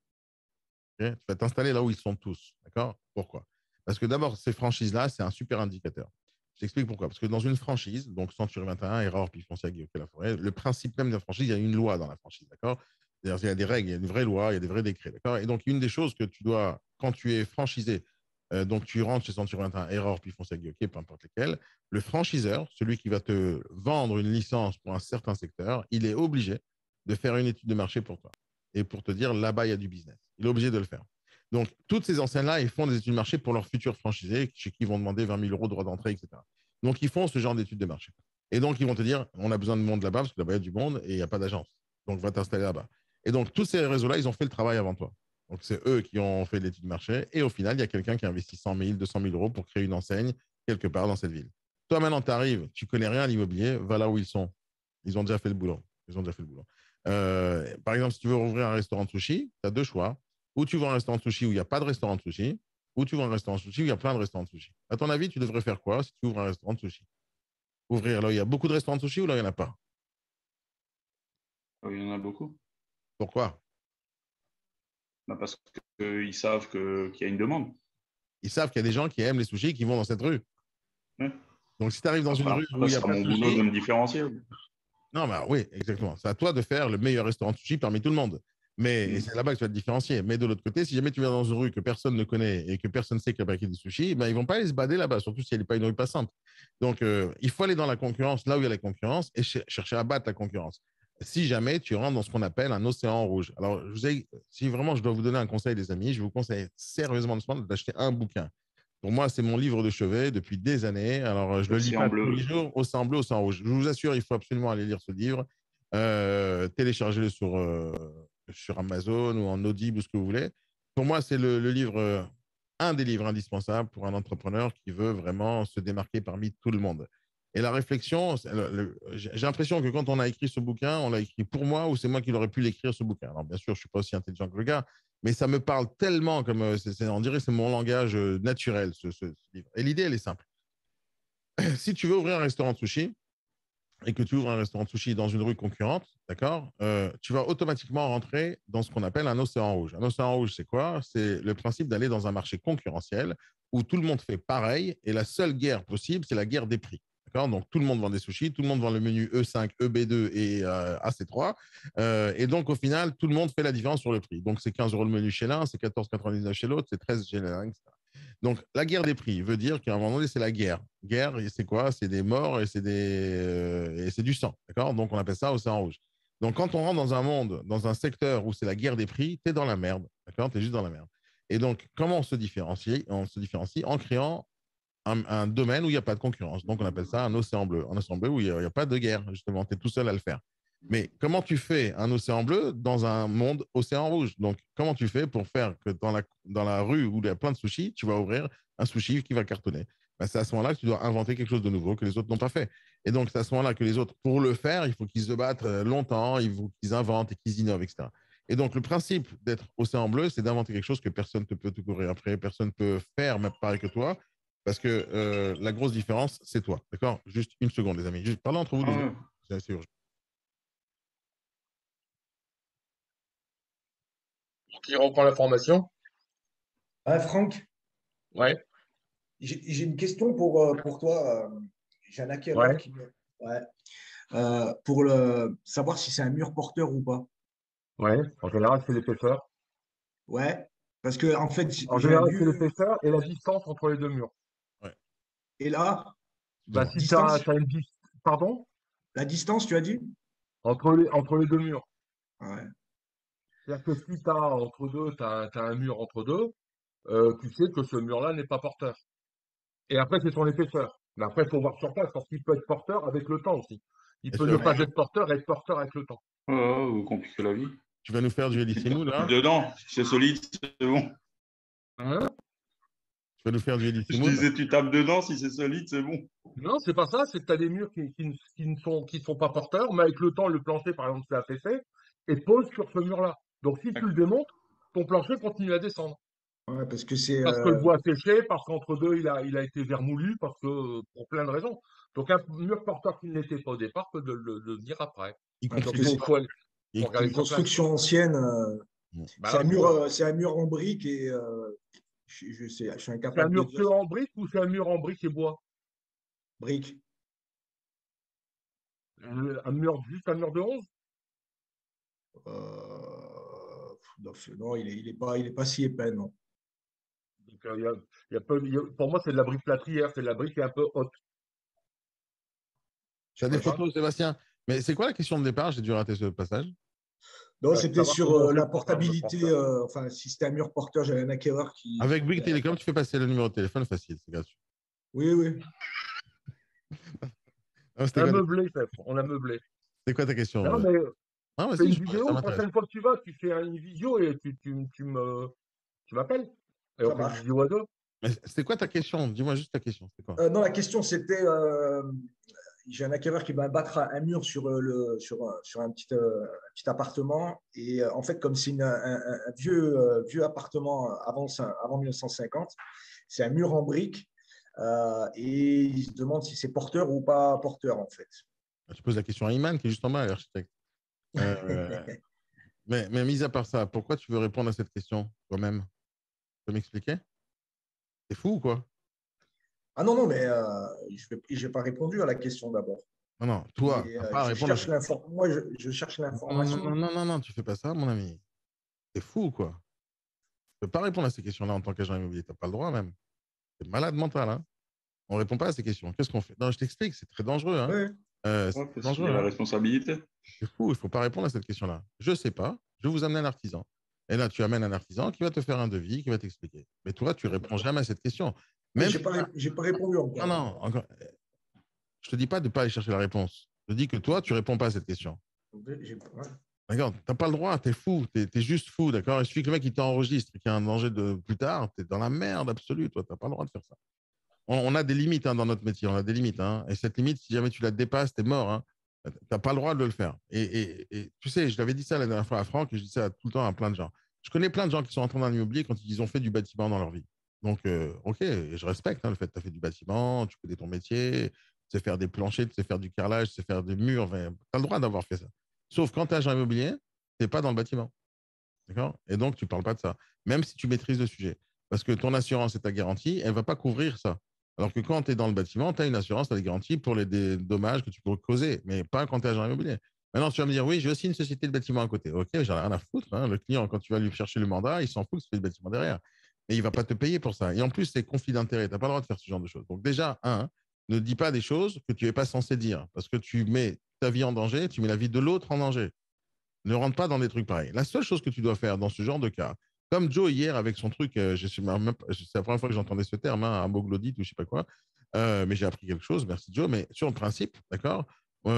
Okay, tu vas t'installer là où ils sont tous. D'accord? Pourquoi? Parce que d'abord, ces franchises-là, c'est un super indicateur. Je t'explique pourquoi. Parce que dans une franchise, donc Century 21, ERA, Orpi, Foncière, Guilloquet, La Forêt, le principe même de la franchise, il y a une loi dans la franchise. D'accord? C'est-à-dire, il y a des règles, il y a une vraie loi, il y a des vrais décrets. D'accord? Et donc, une des choses que tu dois, quand tu es franchisé, donc tu rentres chez Century 21, ERA, Orpi, Foncière, Guilloquet, peu importe lesquels, le franchiseur, celui qui va te vendre une licence pour un certain secteur, il est obligé de faire une étude de marché pour toi et pour te dire là-bas, il y a du business. Il est obligé de le faire. Donc, toutes ces enseignes-là, ils font des études de marché pour leurs futurs franchisés, chez qui ils vont demander 20 000 euros de droit d'entrée, etc. Donc, ils font ce genre d'études de marché. Et donc, ils vont te dire, on a besoin de monde là-bas, parce que là-bas, il y a du monde et il n'y a pas d'agence. Donc, va t'installer là-bas. Et donc, tous ces réseaux-là, ils ont fait le travail avant toi. Donc, c'est eux qui ont fait l'étude de marché. Et au final, il y a quelqu'un qui a investi 100 000, 200 000 euros pour créer une enseigne quelque part dans cette ville. Toi, maintenant, tu arrives, tu connais rien à l'immobilier, va là où ils sont. Ils ont déjà fait le boulot. Ils ont déjà fait le boulot. Par exemple, si tu veux ouvrir un restaurant de sushi, tu as deux choix. Ou tu vas un restaurant de sushi où il n'y a pas de restaurant de sushi, ou tu vas un restaurant de sushi où il y a plein de restaurants de sushi. À ton avis, tu devrais faire quoi si tu ouvres un restaurant de sushi? Ouvrir là où il y a beaucoup de restaurants de sushi ou là où il n'y en a pas? Il y en a beaucoup. Pourquoi? Bah, parce qu'ils savent qu'il y a une demande. Ils savent qu'il y a des gens qui aiment les sushis qui vont dans cette rue. Ouais. Donc, si tu arrives dans une rue où il Après, n'y ce a sera pas de mon boulot sushi, de me différencier. non, bah oui, exactement. C'est à toi de faire le meilleur restaurant de sushi parmi tout le monde. Mais c'est là-bas que tu vas te différencier. Mais de l'autre côté, si jamais tu viens dans une rue que personne ne connaît et que personne ne sait qu'il y a des sushis, ben, ils vont pas aller se bader là-bas, surtout si elle n'est pas une rue passante. Donc, il faut aller dans la concurrence, là où il y a la concurrence, et chercher à battre la concurrence. Si jamais tu rentres dans ce qu'on appelle un océan rouge. Alors, si vraiment je dois vous donner un conseil, les amis, je vous conseille sérieusement d'acheter un bouquin. Pour moi, c'est mon livre de chevet depuis des années. Alors, je ne le lis Océan pas tous bleu. les jours, Océan bleu, Océan rouge. Je vous assure, il faut absolument aller lire ce livre. Téléchargez-le sur Amazon ou en Audible ou ce que vous voulez. Pour moi, c'est le livre, un des livres indispensables pour un entrepreneur qui veut vraiment se démarquer parmi tout le monde. Et la réflexion, j'ai l'impression que quand on a écrit ce bouquin, on l'a écrit pour moi ou c'est moi qui l'aurais pu l'écrire, ce bouquin. Alors, bien sûr, je ne suis pas aussi intelligent que le gars, mais ça me parle tellement comme, on dirait que c'est mon langage naturel, ce livre. Et l'idée, elle est simple. Si tu veux ouvrir un restaurant de sushi, et que tu ouvres un restaurant de sushi dans une rue concurrente, d'accord, tu vas automatiquement rentrer dans ce qu'on appelle un océan rouge. Un océan rouge, c'est quoi? C'est le principe d'aller dans un marché concurrentiel où tout le monde fait pareil et la seule guerre possible, c'est la guerre des prix. D'accord. Donc, tout le monde vend des sushis, tout le monde vend le menu E5, EB2 et AC3. Et donc, au final, tout le monde fait la différence sur le prix. Donc, c'est 15 € le menu chez l'un, c'est 14,99 chez l'autre, c'est 13 chez l'un, etc. Donc, la guerre des prix veut dire qu'à un moment donné, c'est la guerre. Guerre, c'est quoi? C'est des morts et c'est du sang. D'accord. Donc, on appelle ça océan rouge. Donc, quand on rentre dans un monde, dans un secteur où c'est la guerre des prix, tu es dans la merde. D'accord. Tu es juste dans la merde. Et donc, comment on se différencie? On se différencie en créant un domaine où il n'y a pas de concurrence. Donc, on appelle ça un océan bleu. Un océan bleu où il n'y a pas de guerre, justement. Tu es tout seul à le faire. Mais comment tu fais un océan bleu dans un monde océan rouge? Donc, comment tu fais pour faire que dans la rue où il y a plein de sushis, tu vas ouvrir un sushi qui va cartonner? Ben, c'est à ce moment-là que tu dois inventer quelque chose de nouveau que les autres n'ont pas fait. Et donc, c'est à ce moment-là que les autres, pour le faire, il faut qu'ils se battent longtemps, il faut qu'ils inventent et qu'ils innovent, etc. Et donc, le principe d'être océan bleu, c'est d'inventer quelque chose que personne ne peut te courir après, personne ne peut faire, même pareil que toi, parce que la grosse différence, c'est toi. D'accord. Juste une seconde, les amis. Juste parlez entre vous deux secondes. C'est assez urgent. Qui reprend la formation? Ah, Franck, Ouais, j'ai une question pour toi. J'ai un acquéreur ouais, qui me. Ouais. Savoir si c'est un mur porteur ou pas. ouais. En général, c'est l'épaisseur. Ouais. Parce que, en fait, En j'ai général, c'est lu. l'épaisseur et la distance entre les deux murs. Ouais. Et là, Bah, Excuse-moi. si tu as, distance, une distance, pardon, la distance, tu as dit? entre les deux murs. Ouais. C'est-à-dire que si tu as entre deux, tu as un mur entre deux, tu sais que ce mur-là n'est pas porteur. Et après, c'est son épaisseur. Mais après, il faut voir sur place, parce qu'il peut être porteur avec le temps aussi. Il Bien peut ne sûr. pas Ouais. être porteur et être porteur avec le temps. Vous compliquez la vie. Tu vas nous faire du Tu Elissimo, tapes là? dedans, si c'est solide, c'est bon. Hein? Tu vas nous faire du Je Elissimo, là? disais, tu tapes dedans, si c'est solide, c'est bon. Non, c'est pas ça, c'est que tu as des murs qui ne sont pas porteurs, mais avec le temps, le plancher, par exemple, s'est affaissé et pose sur ce mur-là. Donc, si tu le démontes, ton plancher continue à descendre. Ouais, parce que c'est. Parce que le bois a séché, parce qu'entre deux, il a été vermoulu, parce que pour plein de raisons. Donc, un mur porteur qui ne l'était pas au départ peut le dire après. Y Ouais, parce compris que les... c'est Faut regarder une sur place. construction ancienne. Bah là, tu vois. C'est un mur en briques et je suis C'est un incapable de mur dire que en briques ou c'est un mur en briques et bois? briques. Juste un mur de 11? Non, il est pas si épais, non. Donc, pour moi, c'est de la brique plâtrière, c'est de la brique qui est un peu haute. Tu as des photos, Sébastien. Mais c'est quoi la question de départ? J'ai dû rater ce passage. Non, c'était savoir sur comment on fait la pour faire un mur portabilité, porteur. enfin, si c'était un mur porteur, j'avais un acquéreur Avec qui Bouygues voulait Télécom, tu fais passer le numéro de téléphone facile, c'est gratuit. Oui, oui. Ah, On a meublé, chef. On a meublé. c'est quoi ta question? Non, mais Ah, fais vas-y, une ça vidéo. La m'intéresse. prochaine fois que tu vas, tu fais une visio et tu m'appelles. Et Ça on fait une marche. vidéo à deux. Mais c'était quoi ta question? Dis-moi juste ta question. C'est quoi? Non, la question, c'était j'ai un acquéreur qui va abattre un mur sur un petit appartement. Et en fait, comme c'est un vieux appartement avant 1950, c'est un mur en briques. Et il se demande si c'est porteur ou pas porteur, en fait. Tu poses la question à Iman, qui est juste en bas, l'architecte. Mais mis à part ça, pourquoi tu veux répondre à cette question toi-même? Tu peux m'expliquer? C'est fou ou quoi? Ah non, non, mais je n'ai pas répondu à la question d'abord. Non, non, toi, tu Et, n'as pas à répondre à cette question. moi, je cherche Non, non, l'information. non, non, non, non, tu fais pas ça, mon ami. C'est fou ou quoi? Tu peux pas répondre à ces questions-là en tant qu'agent immobilier. Tu n'as pas le droit même. C'est malade mental, hein? On répond pas à ces questions. Qu'est-ce qu'on fait? Non, je t'explique, c'est très dangereux, hein? Oui. C'est Ouais, très parce qu'il y a dangereux, la hein? responsabilité. C'est fou, il faut pas répondre à cette question-là. Je sais pas, je vais vous amener un artisan. Et là, tu amènes un artisan qui va te faire un devis, qui va t'expliquer. Mais toi, tu réponds jamais à cette question. Oui, Même je si... n'ai pas répondu Non, encore. non, encore... je te dis pas de pas aller chercher la réponse. Je dis que toi, tu réponds pas à cette question. Ouais. D'accord, t'as pas le droit, t'es fou, t'es juste fou, d'accord. Il suffit que le mec il t'enregistre, qu'il y a un danger de plus tard, t'es dans la merde absolue, toi, t'as pas le droit de faire ça. On a des limites hein, dans notre métier, on a des limites, hein, et cette limite, si jamais tu la dépasses, t'es mort, hein. T'as pas le droit de le faire. Et tu sais, je l'avais dit ça la dernière fois à Franck, et je dis ça tout le temps à plein de gens. Je connais plein de gens qui sont entrés dans l'immobilier quand ils ont fait du bâtiment dans leur vie. Donc, ok, et je respecte hein, le fait que tu as fait du bâtiment, tu connais ton métier, tu sais faire des planchers, tu sais faire du carrelage, tu sais faire des murs, enfin, tu as le droit d'avoir fait ça. Sauf quand tu es agent immobilier, tu n'es pas dans le bâtiment. D'accord. Et donc, tu ne parles pas de ça, même si tu maîtrises le sujet. Parce que ton assurance et ta garantie, elle ne va pas couvrir ça. Alors que quand tu es dans le bâtiment, tu as une assurance, tu as des garanties pour les dommages que tu peux causer, mais pas quand tu es agent immobilier. Maintenant, tu vas me dire, oui, j'ai aussi une société de bâtiment à côté. Ok, j'en ai rien à foutre, hein. Le client, quand tu vas lui chercher le mandat, il s'en fout que tu fais le bâtiment derrière. Mais il ne va pas te payer pour ça. Et en plus, c'est conflit d'intérêt. Tu n'as pas le droit de faire ce genre de choses. Donc, déjà, ne dis pas des choses que tu n'es pas censé dire. Parce que tu mets ta vie en danger, tu mets la vie de l'autre en danger. Ne rentre pas dans des trucs pareils. La seule chose que tu dois faire dans ce genre de cas, comme Joe hier avec son truc, c'est la première fois que j'entendais ce terme, hein, amoglodyte ou je sais pas quoi, mais j'ai appris quelque chose, merci Joe, mais sur le principe, d'accord oui,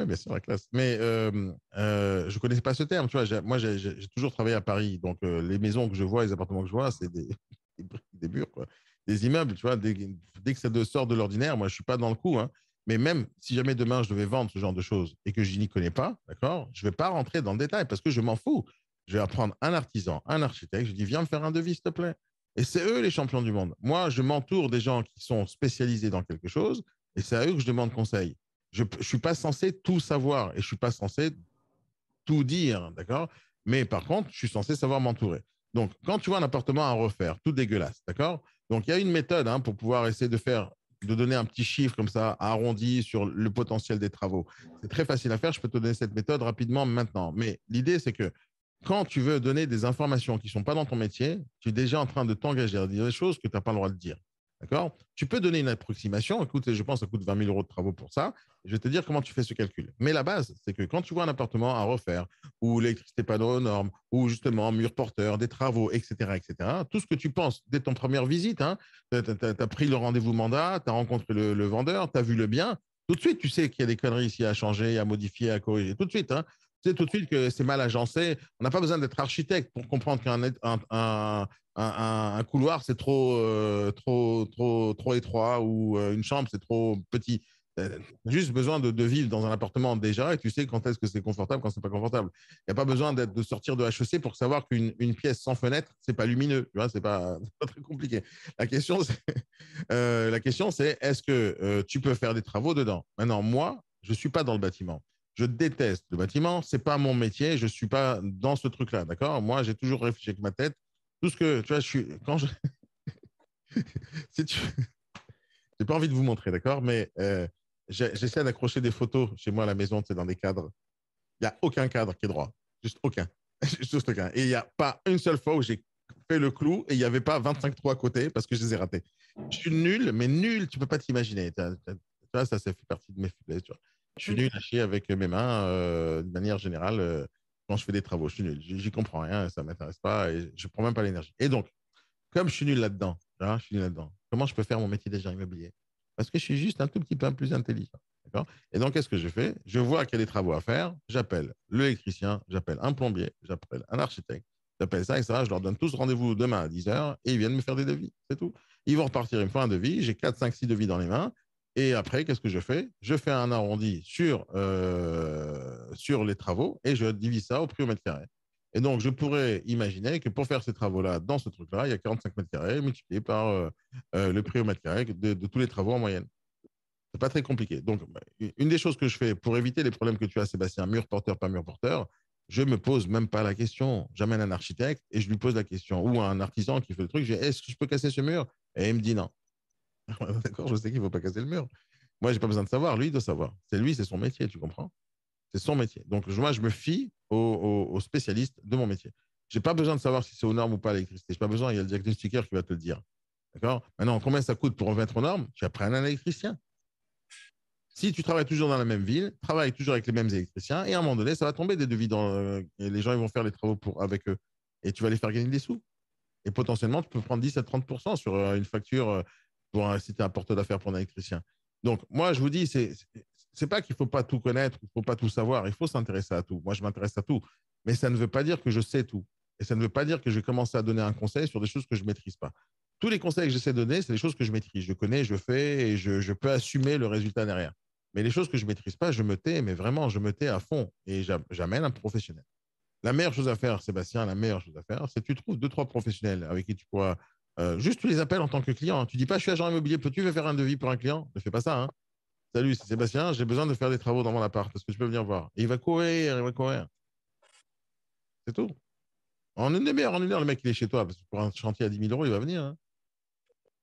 bien sûr, la classe. Mais je ne connaissais pas ce terme, tu vois. Moi, j'ai toujours travaillé à Paris, donc les maisons que je vois, les appartements que je vois, c'est des murs, quoi. Des immeubles, tu vois. Dès que ça sort de l'ordinaire, moi, je ne suis pas dans le coup, hein. Mais même si jamais demain je devais vendre ce genre de choses et que je n'y connais pas, d'accord, je ne vais pas rentrer dans le détail parce que je m'en fous. Je vais apprendre un artisan, un architecte, je dis viens me faire un devis, s'il te plaît. Et c'est eux les champions du monde. Moi, je m'entoure des gens qui sont spécialisés dans quelque chose et c'est à eux que je demande conseil. Je ne suis pas censé tout savoir et je ne suis pas censé tout dire, d'accord. Mais par contre, je suis censé savoir m'entourer. Donc, quand tu vois un appartement à refaire, tout dégueulasse, d'accord. Donc, il y a une méthode hein, pour pouvoir essayer de donner un petit chiffre comme ça, arrondi sur le potentiel des travaux. C'est très facile à faire. Je peux te donner cette méthode rapidement maintenant. Mais l'idée, c'est que quand tu veux donner des informations qui ne sont pas dans ton métier, tu es déjà en train de t'engager à dire des choses que tu n'as pas le droit de dire. D'accord. Tu peux donner une approximation. Écoute, je pense que ça coûte 20 000 euros de travaux pour ça. Je vais te dire comment tu fais ce calcul. Mais la base, c'est que quand tu vois un appartement à refaire, où l'électricité pas aux normes, ou justement mur porteur, des travaux, etc., tout ce que tu penses dès ton première visite, hein, tu as pris le rendez-vous mandat, tu as rencontré le vendeur, tu as vu le bien, tout de suite, tu sais qu'il y a des conneries ici à changer, à modifier, à corriger. Tout de suite, hein. Tu sais tout de suite que c'est mal agencé. On n'a pas besoin d'être architecte pour comprendre qu'un couloir, c'est trop étroit ou une chambre, c'est trop petit. Juste besoin de vivre dans un appartement déjà et tu sais quand est-ce que c'est confortable, quand c'est pas confortable. Il n'y a pas besoin de sortir de HEC pour savoir qu'une pièce sans fenêtre, c'est pas lumineux. Tu vois, c'est pas très compliqué. La question, c'est est-ce que tu peux faire des travaux dedans? Maintenant, moi, je suis pas dans le bâtiment. Je déteste le bâtiment. C'est pas mon métier. Je suis pas dans ce truc-là. D'accord? Moi, j'ai toujours réfléchi avec ma tête. Tout ce que, tu vois, si tu, j'ai pas envie de vous montrer, d'accord? Mais j'essaie d'accrocher des photos chez moi à la maison, c'est dans des cadres. Il n'y a aucun cadre qui est droit. Juste aucun. Juste aucun. Et il n'y a pas une seule fois où j'ai fait le clou et il n'y avait pas 25 trous à côté parce que je les ai ratés. Je suis nul, mais nul, tu ne peux pas t'imaginer. Ça fait partie de mes faiblesses. Tu vois. Je suis nul à chier avec mes mains de manière générale quand je fais des travaux. Je suis nul. J'y comprends rien, ça ne m'intéresse pas et je ne prends même pas l'énergie. Et donc, comme je suis nul là-dedans, je suis nul là-dedans, comment je peux faire mon métier d'agent immobilier? Parce que je suis juste un tout petit peu plus intelligent. D'accord. Et donc, qu'est-ce que je fais? Je vois qu'il y a des travaux à faire, j'appelle l'électricien, j'appelle un plombier, j'appelle un architecte, j'appelle ça, etc. Je leur donne tous rendez-vous demain à 10h et ils viennent me faire des devis. C'est tout. Ils vont repartir, ils me font un devis, j'ai 4, 5, 6 devis dans les mains. Et après, qu'est-ce que je fais? Je fais un arrondi sur les travaux et je divise ça au prix au mètre carré. Et donc, je pourrais imaginer que pour faire ces travaux-là, dans ce truc-là, il y a 45 mètres carrés multiplié par le prix au mètre carré de tous les travaux en moyenne. C'est pas très compliqué. Donc, une des choses que je fais pour éviter les problèmes que tu as, Sébastien, mur porteur, pas mur porteur, je me pose même pas la question. J'amène un architecte et je lui pose la question. Ou un artisan qui fait le truc, je dis, est-ce que je peux casser ce mur? Et il me dit non. D'accord, je sais qu'il ne faut pas casser le mur. Moi, je n'ai pas besoin de savoir. Lui, il doit savoir. C'est lui, c'est son métier, tu comprends? C'est son métier. Donc, moi, je me fie aux spécialistes de mon métier. Je n'ai pas besoin de savoir si c'est aux normes ou pas l'électricité. Je n'ai pas besoin. Il y a le diagnostiqueur qui va te le dire. D'accord? Maintenant, combien ça coûte pour remettre aux normes? Tu apprennes un électricien. Si tu travailles toujours dans la même ville, travaille toujours avec les mêmes électriciens, et à un moment donné, ça va tomber des devis et les gens ils vont faire les travaux avec eux. Et tu vas les faire gagner des sous. Et potentiellement, tu peux prendre 10 à 30% sur une facture si tu es un porteur d'affaires pour un électricien. Donc, moi, je vous dis, c'est pas qu'il ne faut pas tout connaître, il ne faut pas tout savoir, il faut s'intéresser à tout. Moi, je m'intéresse à tout. Mais ça ne veut pas dire que je sais tout. Et ça ne veut pas dire que je vais commencer à donner un conseil sur des choses que je ne maîtrise pas. Tous les conseils que j'essaie de donner, c'est des choses que je maîtrise. Je connais, je fais et je peux assumer le résultat derrière. Mais les choses que je ne maîtrise pas, je me tais, mais vraiment, je me tais à fond et j'amène un professionnel. La meilleure chose à faire, Sébastien, la meilleure chose à faire, c'est que tu trouves 2, 3 professionnels avec qui tu pourras. Juste, tu les appelles en tant que client. Tu ne dis pas, je suis agent immobilier, peux-tu faire un devis pour un client? Ne fais pas ça. Hein. Salut, c'est Sébastien, j'ai besoin de faire des travaux dans mon appart. Est-ce que tu peux venir voir? Et il va courir, il va courir. C'est tout. En une demi-heure, le mec, il est chez toi. Parce que pour un chantier à 10 000 euros, il va venir. Hein.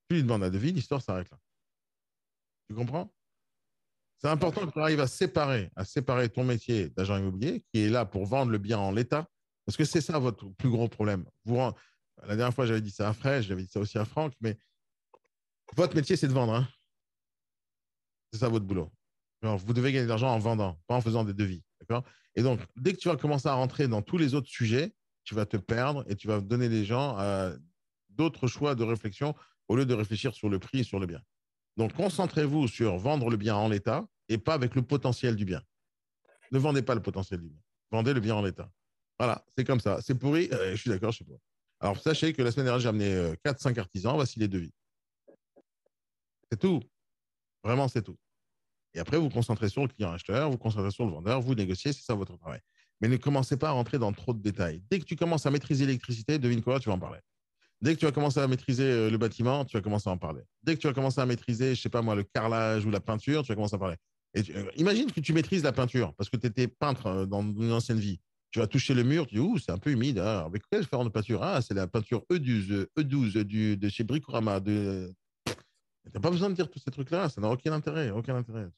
Tu lui demandes un devis, l'histoire s'arrête là. Tu comprends? C'est important que tu arrives à séparer ton métier d'agent immobilier, qui est là pour vendre le bien en l'état, parce que c'est ça votre plus gros problème. La dernière fois, j'avais dit ça à Fred, j'avais dit ça aussi à Franck, mais votre métier, c'est de vendre. Hein. C'est ça votre boulot. Alors, vous devez gagner de l'argent en vendant, pas en faisant des devis. D'accord? Et donc, dès que tu vas commencer à rentrer dans tous les autres sujets, tu vas te perdre et tu vas donner les gens à d'autres choix de réflexion au lieu de réfléchir sur le prix et sur le bien. Donc, concentrez-vous sur vendre le bien en l'état et pas avec le potentiel du bien. Ne vendez pas le potentiel du bien. Vendez le bien en l'état. Voilà, c'est comme ça. C'est pourri, je suis d'accord, je sais pas. Alors, sachez que la semaine dernière, j'ai amené 4-5 artisans. Voici les devis. C'est tout. Vraiment, c'est tout. Et après, vous vous concentrez sur le client acheteur, vous vous concentrez sur le vendeur, vous négociez, c'est ça votre travail. Mais ne commencez pas à rentrer dans trop de détails. Dès que tu commences à maîtriser l'électricité, devine quoi, tu vas en parler. Dès que tu vas commencer à maîtriser le bâtiment, tu vas commencer à en parler. Dès que tu vas commencer à maîtriser, je ne sais pas moi, le carrelage ou la peinture, tu vas commencer à en parler. Imagine que tu maîtrises la peinture parce que tu étais peintre dans une ancienne vie. Tu vas toucher le mur, tu dis, ouh, c'est un peu humide. Hein. Avec quelle forme de peinture? Ah, c'est la peinture E12 de chez Bricorama. Tu n'as pas besoin de dire tous ces trucs-là, ça n'a aucun intérêt. Aucun intérêt.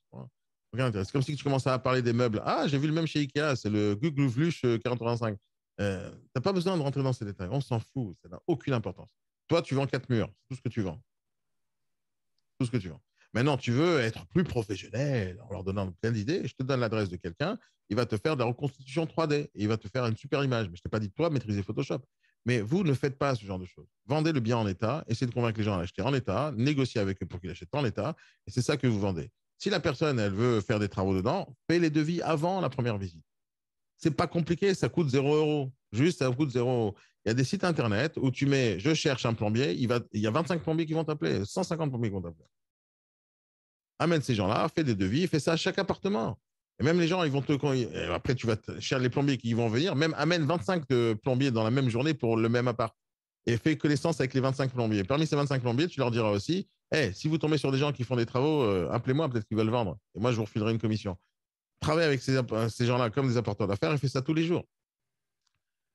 C'est comme si tu commençais à parler des meubles. Ah, j'ai vu le même chez Ikea, c'est le Guglufluch 4085. Tu n'as pas besoin de rentrer dans ces détails. On s'en fout, ça n'a aucune importance. Toi, tu vends 4 murs, c'est tout ce que tu vends. Tout ce que tu vends. Maintenant, tu veux être plus professionnel en leur donnant plein d'idées. Je te donne l'adresse de quelqu'un, il va te faire de la reconstitution 3D et il va te faire une super image. Mais je ne t'ai pas dit de toi maîtriser Photoshop. Mais vous ne faites pas ce genre de choses. Vendez le bien en état, essayez de convaincre les gens à l'acheter en état, négociez avec eux pour qu'ils l'achètent en état, et c'est ça que vous vendez. Si la personne, elle veut faire des travaux dedans, faites les devis avant la première visite. C'est pas compliqué, ça coûte 0 €. Juste, ça coûte 0 €. Il y a des sites internet où tu mets, je cherche un plombier, il y a 25 plombiers qui vont t'appeler, 150 plombiers qui vont t'appeler. Amène ces gens-là, fais des devis, fais ça à chaque appartement. Et même les gens, ils vont après, tu vas chercher les plombiers qui vont venir, même amène 25 plombiers dans la même journée pour le même appart. Et fais connaissance avec les 25 plombiers. Parmi ces 25 plombiers, tu leur diras aussi, hey, si vous tombez sur des gens qui font des travaux, appelez-moi, peut-être qu'ils veulent vendre. Et moi, je vous refilerai une commission. Travaille avec ces gens-là comme des apporteurs d'affaires et fais ça tous les jours.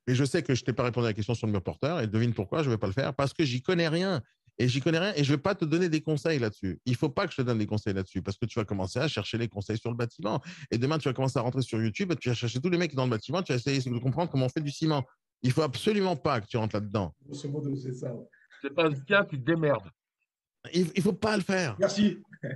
Et je sais que je ne t'ai pas répondu à la question sur le mur porteur et devine pourquoi je ne vais pas le faire. Parce que j'y connais rien. Et je ne vais pas te donner des conseils là-dessus. Il ne faut pas que je te donne des conseils là-dessus parce que tu vas commencer à chercher les conseils sur le bâtiment. Et demain, tu vas commencer à rentrer sur YouTube, tu vas chercher tous les mecs dans le bâtiment, tu vas essayer de comprendre comment on fait du ciment. Il ne faut absolument pas que tu rentres là-dedans. C'est ça. C'est pas un cas, tu te démerdes. Il ne faut pas le faire. Merci. Il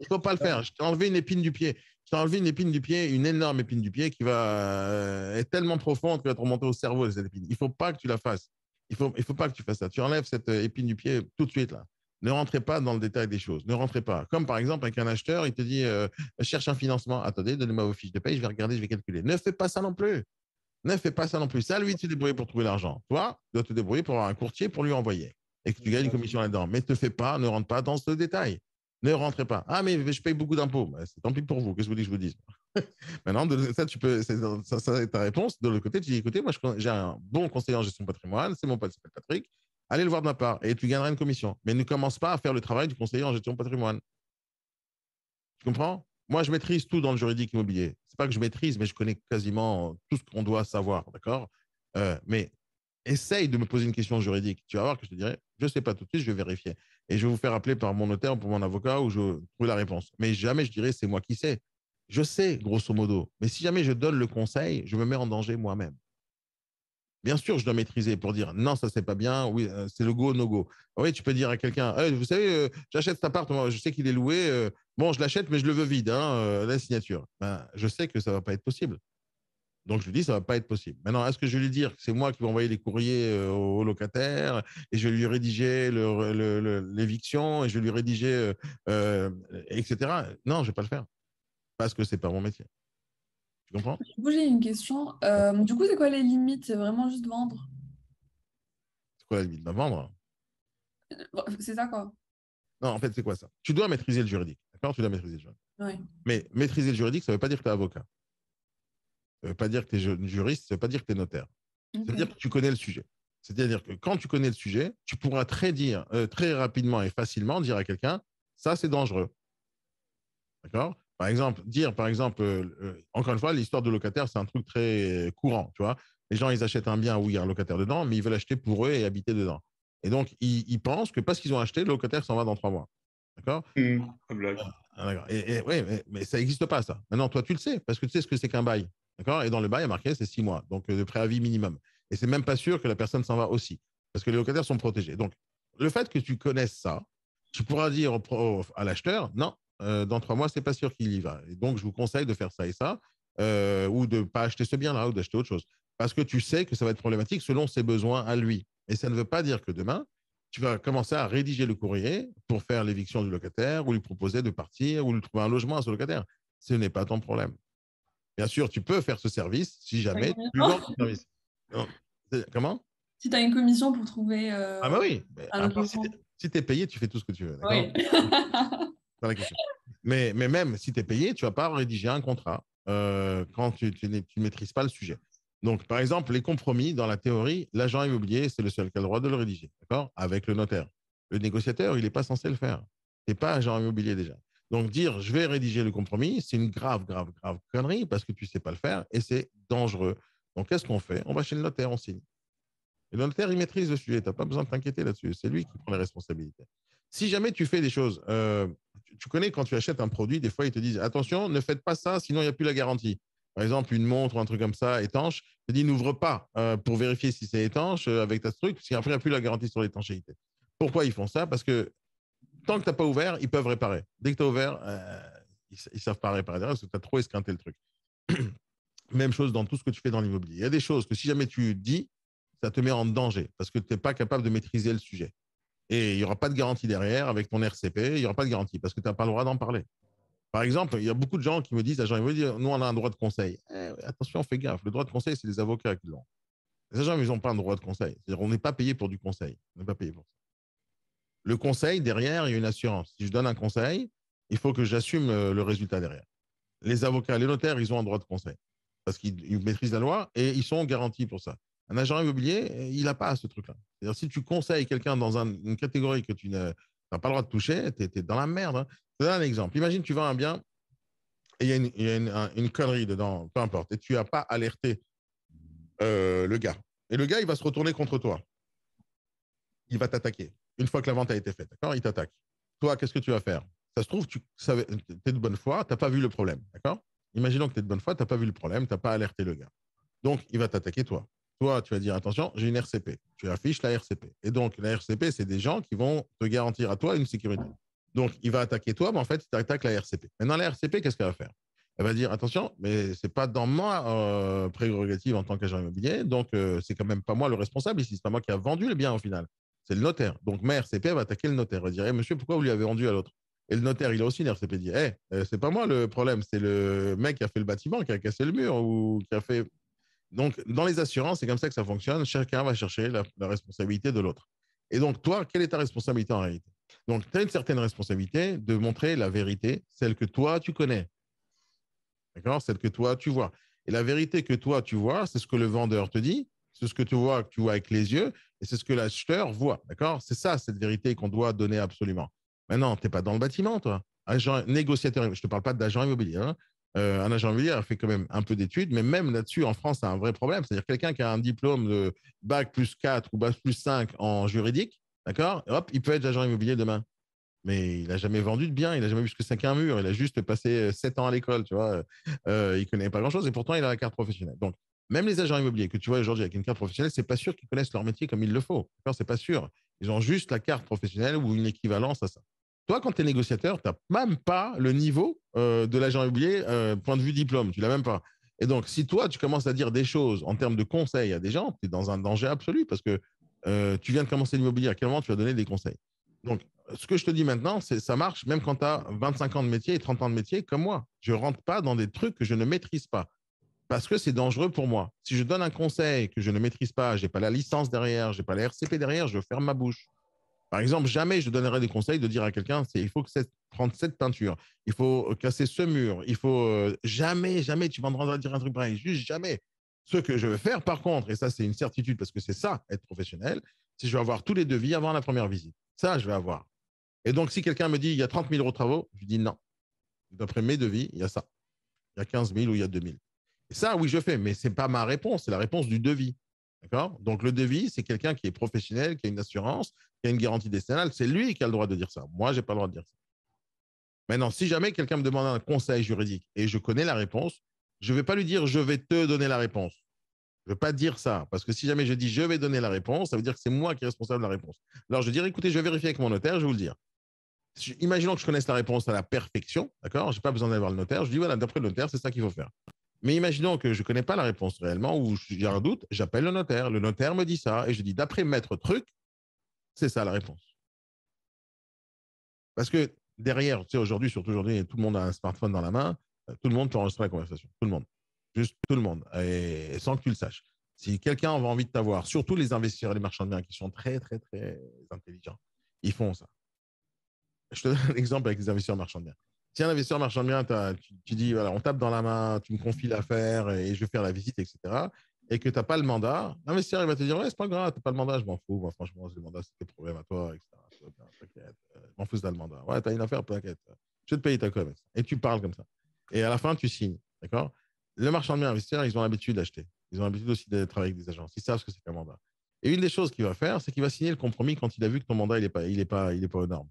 ne faut pas le faire. Je t'ai enlevé une épine du pied. Je t'ai enlevé une épine du pied, une énorme épine du pied qui va être tellement profonde qu'elle va te remonter au cerveau, cette épine. Il ne faut pas que tu la fasses. Il faut pas que tu fasses ça. Tu enlèves cette épine du pied tout de suite, là. Ne rentrez pas dans le détail des choses. Ne rentrez pas. Comme par exemple, avec un acheteur, il te dit cherche un financement. Attendez, donnez-moi vos fiches de paye, je vais regarder, je vais calculer. Ne fais pas ça non plus. Ne fais pas ça non plus. C'est à lui de se débrouiller pour trouver l'argent. Toi, tu dois te débrouiller pour avoir un courtier pour lui envoyer et que tu gagnes une commission là-dedans. Mais ne rentre pas dans ce détail. Ne rentrez pas. Ah, mais je paye beaucoup d'impôts. C'est tant pis pour vous. Qu'est-ce que vous voulez que je vous dise? Maintenant, ça, tu peux, ça, c'est ta réponse. De l'autre côté, tu dis écoutez, moi, j'ai un bon conseiller en gestion de patrimoine. C'est mon pote, il s'appelle Patrick. Allez le voir de ma part et tu gagneras une commission. Mais ne commence pas à faire le travail du conseiller en gestion de patrimoine. Tu comprends? Moi, je maîtrise tout dans le juridique immobilier. C'est pas que je maîtrise, mais je connais quasiment tout ce qu'on doit savoir, d'accord? Mais essaye de me poser une question juridique. Tu vas voir que je te dirai, je ne sais pas tout de suite, je vais vérifier. Et je vais vous faire appeler par mon notaire ou pour mon avocat où je trouve la réponse. Mais jamais je dirais, c'est moi qui sais. Je sais, grosso modo. Mais si jamais je donne le conseil, je me mets en danger moi-même. Bien sûr, je dois maîtriser pour dire non, ça c'est pas bien, oui, c'est le go, no go. Oui, tu peux dire à quelqu'un, hey, vous savez, j'achète cet appart, je sais qu'il est loué, bon, je l'achète, mais je le veux vide, hein, la signature. Ben, je sais que ça va pas être possible. Donc, je lui dis, ça va pas être possible. Maintenant, est-ce que je vais lui dire que c'est moi qui vais envoyer les courriers aux locataires et je vais lui rédiger l'éviction et je vais lui rédiger, etc. Non, je vais pas le faire parce que c'est pas mon métier. Tu comprends? Du coup, j'ai une question. Du coup, c'est quoi les limites? C'est vraiment juste vendre? C'est quoi la limite de vendre? C'est ça, quoi. Non, en fait, c'est quoi ça? Tu dois maîtriser le juridique. D'accord? Tu dois maîtriser le juridique. Oui. Mais maîtriser le juridique, ça ne veut pas dire que tu es avocat. Ça ne veut pas dire que tu es juriste, ça ne veut pas dire que tu es notaire. Ça veut dire que tu connais le sujet. C'est-à-dire que quand tu connais le sujet, tu pourras très rapidement et facilement dire à quelqu'un, ça, c'est dangereux. D'accord? Par exemple, encore une fois, l'histoire de locataire, c'est un truc très courant. Tu vois? Les gens, ils achètent un bien où il y a un locataire dedans, mais ils veulent acheter pour eux et habiter dedans. Et donc, ils pensent que parce qu'ils ont acheté, le locataire s'en va dans 3 mois. D'accord? Blague. Oui, mais ça n'existe pas, ça. Maintenant, toi, tu le sais, parce que tu sais ce que c'est qu'un bail. D'accord? Et dans le bail, il y a marqué, c'est 6 mois. Donc, de préavis minimum. Et c'est même pas sûr que la personne s'en va aussi. Parce que les locataires sont protégés. Donc, le fait que tu connaisses ça, tu pourras dire à l'acheteur, non, dans 3 mois, c'est pas sûr qu'il y va. Et donc, je vous conseille de faire ça et ça, ou de ne pas acheter ce bien-là, ou d'acheter autre chose. Parce que tu sais que ça va être problématique selon ses besoins à lui. Et ça ne veut pas dire que demain, tu vas commencer à rédiger le courrier pour faire l'éviction du locataire ou lui proposer de partir ou lui trouver un logement à ce locataire. Ce n'est pas ton problème. Bien sûr, tu peux faire ce service si jamais tu vends ce service. Comment? Si tu as une commission pour trouver Ah bah oui. un logement. Si tu es payé, tu fais tout ce que tu veux. Oui. Pas la question. Mais même si tu es payé, tu ne vas pas rédiger un contrat quand tu ne maîtrises pas le sujet. Donc, par exemple, les compromis, dans la théorie, l'agent immobilier, c'est le seul qui a le droit de le rédiger, d'accord? Avec le notaire. Le négociateur, il n'est pas censé le faire. Tu n'es pas agent immobilier déjà. Donc, dire je vais rédiger le compromis, c'est une grave connerie parce que tu ne sais pas le faire et c'est dangereux. Donc, qu'est-ce qu'on fait? On va chez le notaire, on signe. Et le notaire, il maîtrise le sujet. Tu n'as pas besoin de t'inquiéter là-dessus. C'est lui qui prend les responsabilités. Si jamais tu fais des choses, tu connais quand tu achètes un produit, des fois, ils te disent attention, ne faites pas ça, sinon il n'y a plus la garantie. Par exemple, une montre ou un truc comme ça, étanche, je te dis n'ouvre pas pour vérifier si c'est étanche avec ta truc, parce qu'après, il n'y a plus la garantie sur l'étanchéité. Pourquoi ils font ça? Parce que tant que tu n'as pas ouvert, ils peuvent réparer. Dès que tu as ouvert, ils ne savent pas réparer derrière parce que tu as trop esquinté le truc. Même chose dans tout ce que tu fais dans l'immobilier. Il y a des choses que si jamais tu dis, ça te met en danger parce que tu n'es pas capable de maîtriser le sujet. Et il n'y aura pas de garantie derrière avec ton RCP, il n'y aura pas de garantie parce que tu n'as pas le droit d'en parler. Par exemple, il y a beaucoup de gens qui me disent, agents immobiliers, nous, on a un droit de conseil. Attention, fais gaffe. Le droit de conseil, c'est les avocats qui l'ont. Les agents, ils n'ont pas un droit de conseil. C'est-à-dire, on n'est pas payé pour du conseil. On n'est pas payé pour ça. Le conseil, derrière, il y a une assurance. Si je donne un conseil, il faut que j'assume le résultat derrière. Les avocats, les notaires, ils ont un droit de conseil parce qu'ils maîtrisent la loi et ils sont garantis pour ça. Un agent immobilier, il n'a pas ce truc-là. C'est-à-dire, si tu conseilles quelqu'un dans une catégorie que tu n'as pas le droit de toucher, tu es dans la merde. Hein. Je te donne un exemple. Imagine, tu vends un bien et il y a une connerie dedans, peu importe, et tu n'as pas alerté le gars. Et le gars, il va se retourner contre toi. Il va t'attaquer. Une fois que la vente a été faite, d'accord? Il t'attaque. Toi, qu'est-ce que tu vas faire? Ça se trouve, tu es de bonne foi, tu n'as pas vu le problème, d'accord? Imaginons que tu es de bonne foi, tu n'as pas vu le problème, tu n'as pas alerté le gars. Donc, il va t'attaquer toi. Toi, tu vas dire, attention, j'ai une RCP. Tu affiches la RCP. Et donc, la RCP, c'est des gens qui vont te garantir à toi une sécurité. Donc, il va attaquer toi, mais en fait, il attaque la RCP. Maintenant, la RCP, qu'est-ce qu'elle va faire? Elle va dire, attention, mais ce n'est pas dans ma prérogative en tant qu'agent immobilier, donc c'est quand même pas moi le responsable ici, c'est pas moi qui a vendu le bien au final, c'est le notaire. Donc, ma RCP va attaquer le notaire, elle va dire, hey, monsieur, pourquoi vous lui avez vendu à l'autre? Et le notaire, il a aussi une RCP, il dit, hey, c'est pas moi le problème, c'est le mec qui a fait le bâtiment, qui a cassé le mur ou qui a fait. Donc, dans les assurances, c'est comme ça que ça fonctionne. Chacun va chercher la responsabilité de l'autre. Et donc, toi, quelle est ta responsabilité en réalité? Donc, tu as une certaine responsabilité de montrer la vérité, celle que toi, tu connais. D'accord? Celle que toi, tu vois. Et la vérité que toi, tu vois, c'est ce que le vendeur te dit, c'est ce que tu vois avec les yeux, et c'est ce que l'acheteur voit. D'accord? C'est ça, cette vérité qu'on doit donner absolument. Maintenant, tu n'es pas dans le bâtiment, toi. Agent, négociateur, je ne te parle pas d'agent immobilier. Hein. Un agent immobilier a fait quand même un peu d'études, mais même là-dessus, en France, c'est un vrai problème. C'est-à-dire quelqu'un qui a un diplôme de bac plus 4 ou bac plus 5 en juridique, d'accord? Hop, il peut être agent immobilier demain. Mais il n'a jamais vendu de bien, il n'a jamais vu ce que c'est qu'un mur, il a juste passé 7 ans à l'école, tu vois. Il ne connaît pas grand-chose et pourtant, il a la carte professionnelle. Donc, même les agents immobiliers que tu vois aujourd'hui avec une carte professionnelle, c'est pas sûr qu'ils connaissent leur métier comme il le faut. C'est pas sûr. Ils ont juste la carte professionnelle ou une équivalence à ça. Toi, quand tu es négociateur, tu n'as même pas le niveau de l'agent immobilier point de vue diplôme. Tu l'as même pas. Et donc, si toi, tu commences à dire des choses en termes de conseils à des gens, tu es dans un danger absolu parce que tu viens de commencer l'immobilier. À quel moment tu vas donner des conseils? Donc, ce que je te dis maintenant, ça marche même quand tu as 25 ans de métier et 30 ans de métier comme moi. Je ne rentre pas dans des trucs que je ne maîtrise pas parce que c'est dangereux pour moi. Si je donne un conseil que je ne maîtrise pas, je n'ai pas la licence derrière, je n'ai pas la RCP derrière, je ferme ma bouche. Par exemple, jamais je donnerai des conseils de dire à quelqu'un, il faut prendre cette peinture, il faut casser ce mur, il faut jamais tu m'entendras dire un truc pareil, juste jamais. Ce que je veux faire, par contre, et ça c'est une certitude parce que c'est ça, être professionnel, c'est que je vais avoir tous les devis avant la première visite. Ça, je vais avoir. Et donc, si quelqu'un me dit il y a 30 000 euros de travaux, je dis non. D'après mes devis, il y a ça. Il y a 15 000 ou il y a 2 000. Et ça, oui, je fais, mais ce n'est pas ma réponse, c'est la réponse du devis. D'accord? Donc, le devis, c'est quelqu'un qui est professionnel, qui a une assurance, qui a une garantie décennale. C'est lui qui a le droit de dire ça. Moi, je n'ai pas le droit de dire ça. Maintenant, si jamais quelqu'un me demande un conseil juridique et je connais la réponse, je ne vais pas lui dire je vais te donner la réponse. Je ne vais pas dire ça, parce que si jamais je dis je vais donner la réponse, ça veut dire que c'est moi qui est responsable de la réponse. Alors, je vais dire écoutez, je vais vérifier avec mon notaire, je vais vous le dire. Imaginons que je connaisse la réponse à la perfection, d'accord? Je n'ai pas besoin d'aller voir le notaire. Je dis voilà, d'après le notaire, c'est ça qu'il faut faire. Mais imaginons que je ne connais pas la réponse réellement ou j'ai un doute, j'appelle le notaire. Le notaire me dit ça et je dis d'après maître truc, c'est ça la réponse. Parce que derrière, tu sais, aujourd'hui, surtout aujourd'hui, tout le monde a un smartphone dans la main, tout le monde peut enregistrer la conversation. Tout le monde. Juste tout le monde. Et sans que tu le saches. Si quelqu'un a envie de t'avoir, surtout les investisseurs et les marchands de biens qui sont très, très, très intelligents, ils font ça. Je te donne un exemple avec les investisseurs marchands de biens. Si un investisseur marchand de biens, tu dis, voilà, on tape dans la main, tu me confies l'affaire et je vais faire la visite, etc., et que tu n'as pas le mandat, l'investisseur, il va te dire, ouais, c'est pas grave, tu n'as pas le mandat, je m'en fous. Moi, franchement, c'est le mandat, c'est tes problèmes à toi, etc. T'inquiète, je m'en fous, c'est le mandat. Ouais, tu as une affaire, t'inquiète. Je vais te payer ta com. Et tu parles comme ça. Et à la fin, tu signes. D'accord? Le marchand de biens investisseur, ils ont l'habitude d'acheter. Ils ont l'habitude aussi de travailler avec des agences. Ils savent ce que c'est qu'un mandat. Et une des choses qu'il va faire, c'est qu'il va signer le compromis quand il a vu que ton mandat, il est pas aux normes.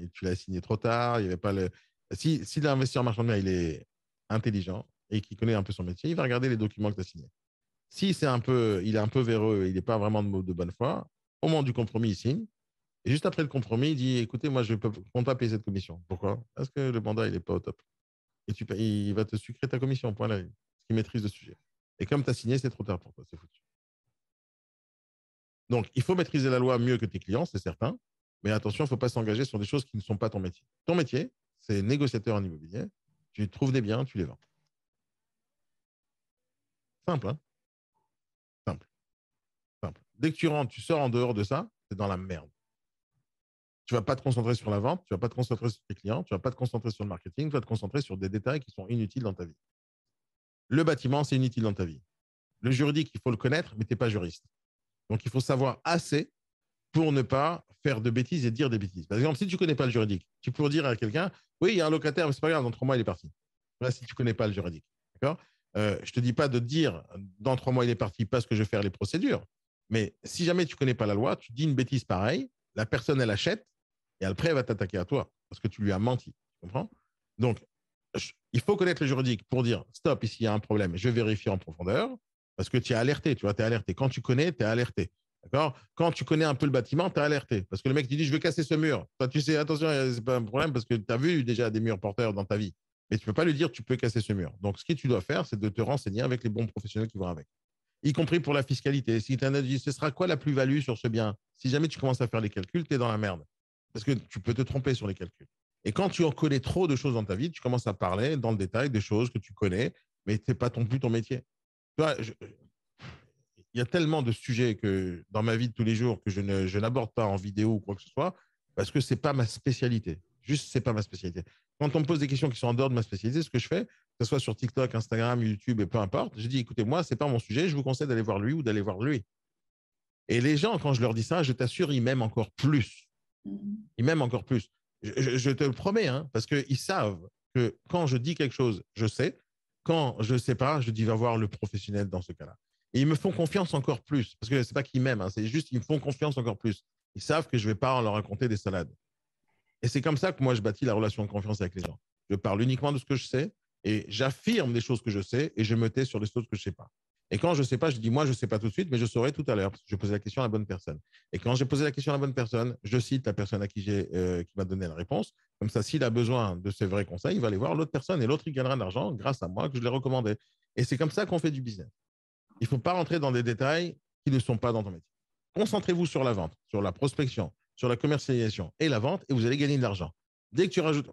Et tu l'as signé trop tard, il y avait pas le. Si l'investisseur marchand de biens il est intelligent et qu'il connaît un peu son métier, il va regarder les documents que tu as signés. Si il est un peu véreux, il n'est pas vraiment de bonne foi, au moment du compromis, il signe. Et juste après le compromis, il dit écoutez, moi, je ne compte pas payer cette commission. Pourquoi? Parce que le mandat, il n'est pas au top. Et il va te sucrer ta commission, point la ligne. Parce qu'il maîtrise le sujet. Et comme tu as signé, c'est trop tard pour toi, c'est foutu. Donc, il faut maîtriser la loi mieux que tes clients, c'est certain. Mais attention, il ne faut pas s'engager sur des choses qui ne sont pas ton métier. Ton métier, c'est négociateur en immobilier. Tu trouves des biens, tu les vends. Simple, hein? Simple. Simple. Dès que tu sors en dehors de ça, c'est dans la merde. Tu ne vas pas te concentrer sur la vente, tu ne vas pas te concentrer sur tes clients, tu ne vas pas te concentrer sur le marketing, tu vas te concentrer sur des détails qui sont inutiles dans ta vie. Le bâtiment, c'est inutile dans ta vie. Le juridique, il faut le connaître, mais tu n'es pas juriste. Donc, il faut savoir assez pour ne pas faire de bêtises et dire des bêtises. Par exemple, si tu ne connais pas le juridique, tu peux dire à quelqu'un, oui, il y a un locataire, mais ce n'est pas grave, dans 3 mois, il est parti. Là, si tu ne connais pas le juridique. D'accord? Je ne te dis pas de dire, dans 3 mois, il est parti parce que je vais faire les procédures. Mais si jamais tu ne connais pas la loi, tu dis une bêtise pareille, la personne, elle achète, et après, elle va t'attaquer à toi parce que tu lui as menti. Tu comprends? Donc, il faut connaître le juridique pour dire, stop, ici, il y a un problème, je vais vérifier en profondeur parce que tu es alerté, tu vois, tu es alerté. Quand tu connais, tu es alerté. D'accord? Quand tu connais un peu le bâtiment, tu es alerté. Parce que le mec te dit, je veux casser ce mur. Toi, tu sais, attention, c'est pas un problème parce que tu as vu déjà des murs porteurs dans ta vie. Mais tu ne peux pas lui dire, tu peux casser ce mur. Donc, ce que tu dois faire, c'est de te renseigner avec les bons professionnels qui vont avec. Y compris pour la fiscalité. Si tu as dit, ce sera quoi la plus-value sur ce bien? Si jamais tu commences à faire les calculs, tu es dans la merde. Parce que tu peux te tromper sur les calculs. Et quand tu en connais trop de choses dans ta vie, tu commences à parler dans le détail des choses que tu connais, mais ce n'est pas plus ton métier. Tu vois, il y a tellement de sujets que dans ma vie de tous les jours que je n'aborde pas en vidéo ou quoi que ce soit, parce que ce n'est pas ma spécialité. Juste, ce n'est pas ma spécialité. Quand on me pose des questions qui sont en dehors de ma spécialité, ce que je fais, que ce soit sur TikTok, Instagram, YouTube et peu importe, je dis, écoutez, moi, ce n'est pas mon sujet, je vous conseille d'aller voir lui ou d'aller voir lui. Et les gens, quand je leur dis ça, je t'assure, ils m'aiment encore plus. Ils m'aiment encore plus. Je te le promets, hein, parce qu'ils savent que quand je dis quelque chose, je sais. Quand je ne sais pas, je dis, va voir le professionnel dans ce cas-là. Et ils me font confiance encore plus, parce que ce n'est pas qu'ils m'aiment, hein, c'est juste qu'ils me font confiance encore plus. Ils savent que je ne vais pas leur raconter des salades. Et c'est comme ça que moi, je bâtis la relation de confiance avec les gens. Je parle uniquement de ce que je sais et j'affirme des choses que je sais et je me tais sur les choses que je ne sais pas. Et quand je ne sais pas, je dis, moi, je ne sais pas tout de suite, mais je saurai tout à l'heure, parce que je pose la question à la bonne personne. Et quand j'ai posé la question à la bonne personne, je cite la personne à qui m'a donné la réponse. Comme ça, s'il a besoin de ces vrais conseils, il va aller voir l'autre personne et l'autre, il gagnera de l'argent grâce à moi que je l'ai recommandé. Et c'est comme ça qu'on fait du business. Il ne faut pas rentrer dans des détails qui ne sont pas dans ton métier. Concentrez-vous sur la vente, sur la prospection, sur la commercialisation et la vente, et vous allez gagner de l'argent. Dès que tu rajoutes,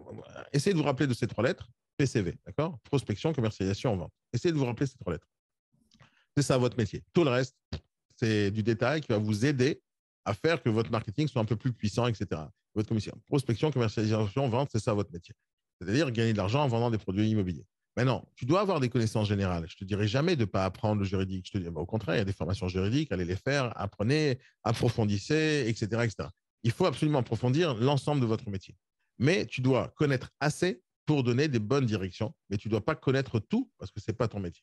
essayez de vous rappeler de ces 3 lettres, PCV, d'accord? Prospection, commercialisation, vente. Essayez de vous rappeler ces 3 lettres. C'est ça votre métier. Tout le reste, c'est du détail qui va vous aider à faire que votre marketing soit un peu plus puissant, etc. Votre commission. Prospection, commercialisation, vente, c'est ça votre métier. C'est-à-dire gagner de l'argent en vendant des produits immobiliers. Maintenant, tu dois avoir des connaissances générales. Je ne te dirai jamais de ne pas apprendre le juridique. Je te dis, au contraire, il y a des formations juridiques, allez les faire, apprenez, approfondissez, etc., etc. Il faut absolument approfondir l'ensemble de votre métier. Mais tu dois connaître assez pour donner des bonnes directions, mais tu ne dois pas connaître tout parce que ce n'est pas ton métier.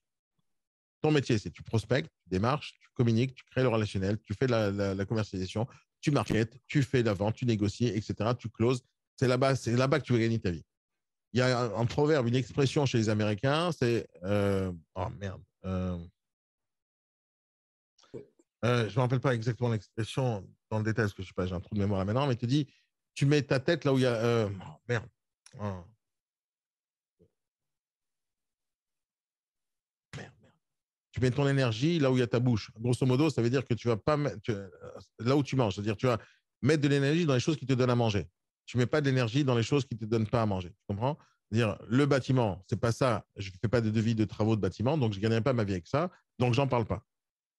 Ton métier, c'est tu prospectes, tu démarches, tu communiques, tu crées le relationnel, tu fais la commercialisation, tu marketes, tu fais la vente, tu négocies, etc., tu closes. C'est là-bas que tu vas gagner ta vie. Il y a un proverbe, une expression chez les Américains, c'est oh merde. Je ne me rappelle pas exactement l'expression dans le détail parce que je sais pas, j'ai un trou de mémoire là maintenant, mais il te dit, tu mets ta tête là où il y a merde. Oh. Tu mets ton énergie là où il y a ta bouche. Grosso modo, ça veut dire que tu vas pas là où tu manges, c'est-à-dire tu vas mettre de l'énergie dans les choses qui te donnent à manger. Tu mets pas de l'énergie dans les choses qui te donnent pas à manger. Tu comprends? Dire le bâtiment, c'est pas ça. Je fais pas de devis de travaux de bâtiment, donc je gagnerai pas ma vie avec ça, donc j'en parle pas.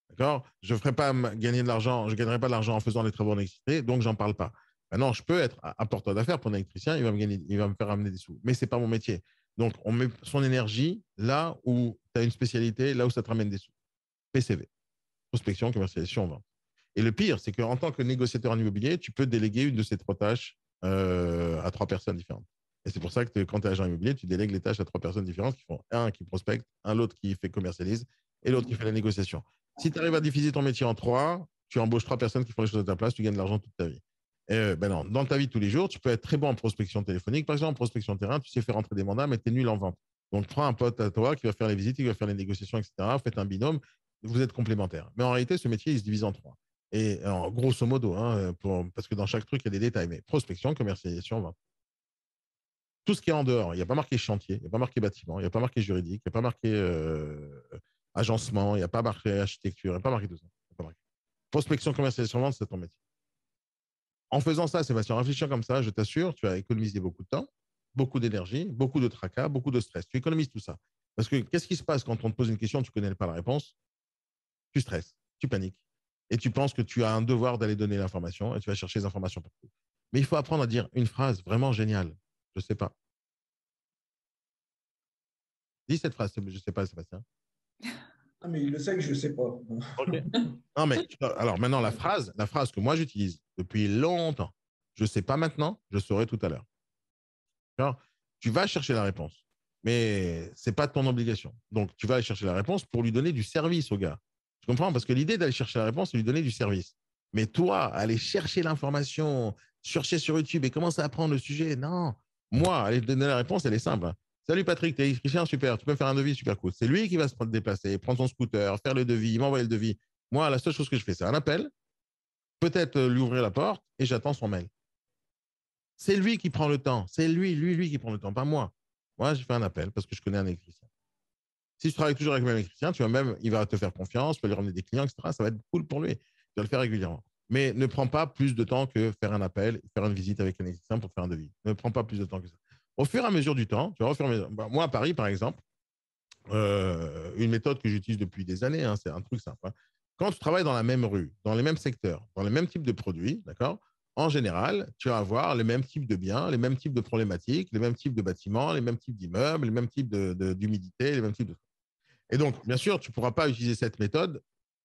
D'accord? Je ferai pas gagner de l'argent, je gagnerai pas de l'argent en faisant les travaux d'électricité, donc j'en parle pas. Maintenant, je peux être apporteur d'affaires pour un électricien, il va me faire amener des sous, mais c'est pas mon métier. Donc, on met son énergie là où tu as une spécialité, là où ça te ramène des sous. PCV, prospection, commercialisation, vente. Et le pire, c'est qu'en tant que négociateur en immobilier, tu peux déléguer une de ces 3 tâches à 3 personnes différentes. Et c'est pour ça que quand tu es agent immobilier, tu délègues les tâches à 3 personnes différentes qui font un qui prospecte, un autre qui fait commercialise et l'autre qui fait la négociation. Si tu arrives à diviser ton métier en 3, tu embauches 3 personnes qui font les choses à ta place, tu gagnes de l'argent toute ta vie. Ben non, dans ta vie de tous les jours, tu peux être très bon en prospection téléphonique. Par exemple, en prospection de terrain, tu sais faire rentrer des mandats, mais tu es nul en vente. Donc, prends un pote à toi qui va faire les visites, qui va faire les négociations, etc. Faites un binôme, vous êtes complémentaires. Mais en réalité, ce métier, il se divise en 3. Et alors, grosso modo, hein, parce que dans chaque truc, il y a des détails, mais prospection, commercialisation, vente. Tout ce qui est en dehors, il n'y a pas marqué chantier, il n'y a pas marqué bâtiment, il n'y a pas marqué juridique, il n'y a pas marqué agencement, il n'y a pas marqué architecture, il n'y a pas marqué tout ça. Prospection, commercialisation, vente, c'est ton métier. En faisant ça, Sébastien, en réfléchissant comme ça, je t'assure, tu vas économiser beaucoup de temps, beaucoup d'énergie, beaucoup de tracas, beaucoup de stress. Tu économises tout ça. Parce que qu'est-ce qui se passe quand on te pose une question, tu ne connais pas la réponse? Tu stresses, tu paniques. Et tu penses que tu as un devoir d'aller donner l'information et tu vas chercher les informations partout. Mais il faut apprendre à dire une phrase vraiment géniale. Je ne sais pas. Dis cette phrase, je ne sais pas, Sébastien. Ah, mais il le sait que je ne sais pas. Ok. Non, mais alors maintenant, la phrase que moi j'utilise depuis longtemps, je ne sais pas maintenant, je saurai tout à l'heure. Alors, tu vas chercher la réponse, mais ce n'est pas ton obligation. Donc, tu vas aller chercher la réponse pour lui donner du service au gars. Tu comprends? Parce que l'idée d'aller chercher la réponse, c'est lui donner du service. Mais toi, aller chercher l'information, chercher sur YouTube et commencer à apprendre le sujet, non. Moi, aller te donner la réponse, elle est simple. Salut Patrick, t'es électricien, super, tu peux me faire un devis, super cool. C'est lui qui va se déplacer, prendre son scooter, faire le devis, m'envoyer le devis. Moi, la seule chose que je fais, c'est un appel, peut-être lui ouvrir la porte et j'attends son mail. C'est lui qui prend le temps. C'est lui qui prend le temps, pas moi. Moi, j'ai fait un appel parce que je connais un électricien. Si tu travailles toujours avec le même électricien, il va te faire confiance, tu vas lui ramener des clients, etc. Ça va être cool pour lui. Tu vas le faire régulièrement. Mais ne prends pas plus de temps que faire un appel, faire une visite avec un électricien pour faire un devis. Ne prends pas plus de temps que ça. Au fur et à mesure du temps, tu vas refaire. Moi, à Paris, par exemple, une méthode que j'utilise depuis des années, hein, c'est un truc simple. Hein. Quand tu travailles dans la même rue, dans les mêmes secteurs, dans les mêmes types de produits, d'accord, en général, tu vas avoir les mêmes types de biens, les mêmes types de problématiques, les mêmes types de bâtiments, les mêmes types d'immeubles, les mêmes types d'humidité, les mêmes types de... Et donc, bien sûr, tu ne pourras pas utiliser cette méthode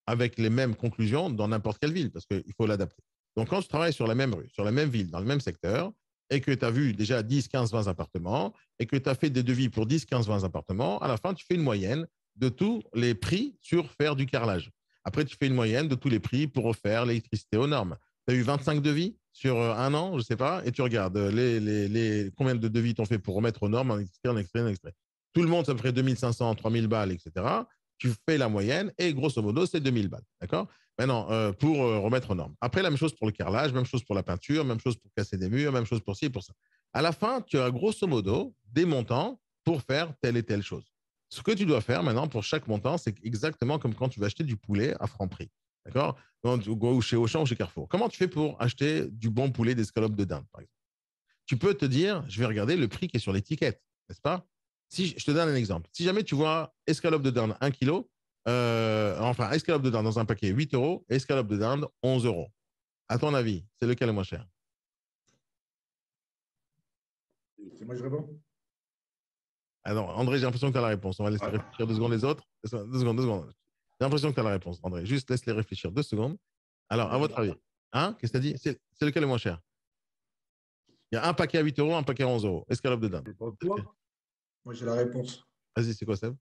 avec les mêmes conclusions dans n'importe quelle ville, parce qu'il faut l'adapter. Donc, quand tu travailles sur la même rue, sur la même ville, dans le même secteur, et que tu as vu déjà 10, 15, 20 appartements, et que tu as fait des devis pour 10, 15, 20 appartements, à la fin, tu fais une moyenne de tous les prix sur faire du carrelage. Après, tu fais une moyenne de tous les prix pour refaire l'électricité aux normes. Tu as eu 25 devis sur un an, je ne sais pas, et tu regardes combien de devis t'ont fait pour remettre aux normes en extrait, en extrait, en extrait. Tout le monde, ça ferait 2500, 3000 balles, etc. Tu fais la moyenne et grosso modo, c'est 2000 balles. D'accord? Maintenant, pour remettre aux normes. Après, la même chose pour le carrelage, même chose pour la peinture, même chose pour casser des murs, même chose pour ci et pour ça. À la fin, tu as grosso modo des montants pour faire telle et telle chose. Ce que tu dois faire maintenant pour chaque montant, c'est exactement comme quand tu vas acheter du poulet à franc prix. D'accord? Ou chez Auchan ou chez Carrefour. Comment tu fais pour acheter du bon poulet d'escalope de dinde, par exemple? Tu peux te dire, je vais regarder le prix qui est sur l'étiquette, n'est-ce pas? Si je te donne un exemple. Si jamais tu vois escalope de dinde 1 kg, escalope de dinde dans un paquet 8 euros, escalope de dinde 11 euros. À ton avis, c'est lequel le moins cher? C'est moi, je réponds. Alors, André, j'ai l'impression que tu as la réponse. On va laisser réfléchir 2 secondes les autres. 2 secondes, 2 secondes. J'ai l'impression que tu as la réponse, André. Juste laisse-les réfléchir 2 secondes. Alors, à votre avis, hein, qu'est-ce que tu as dit? C'est lequel le moins cher? Il y a un paquet à 8 euros, un paquet à 11 euros. Escalope de dinde. Moi, j'ai la réponse. Vas-y, c'est quoi, Seb?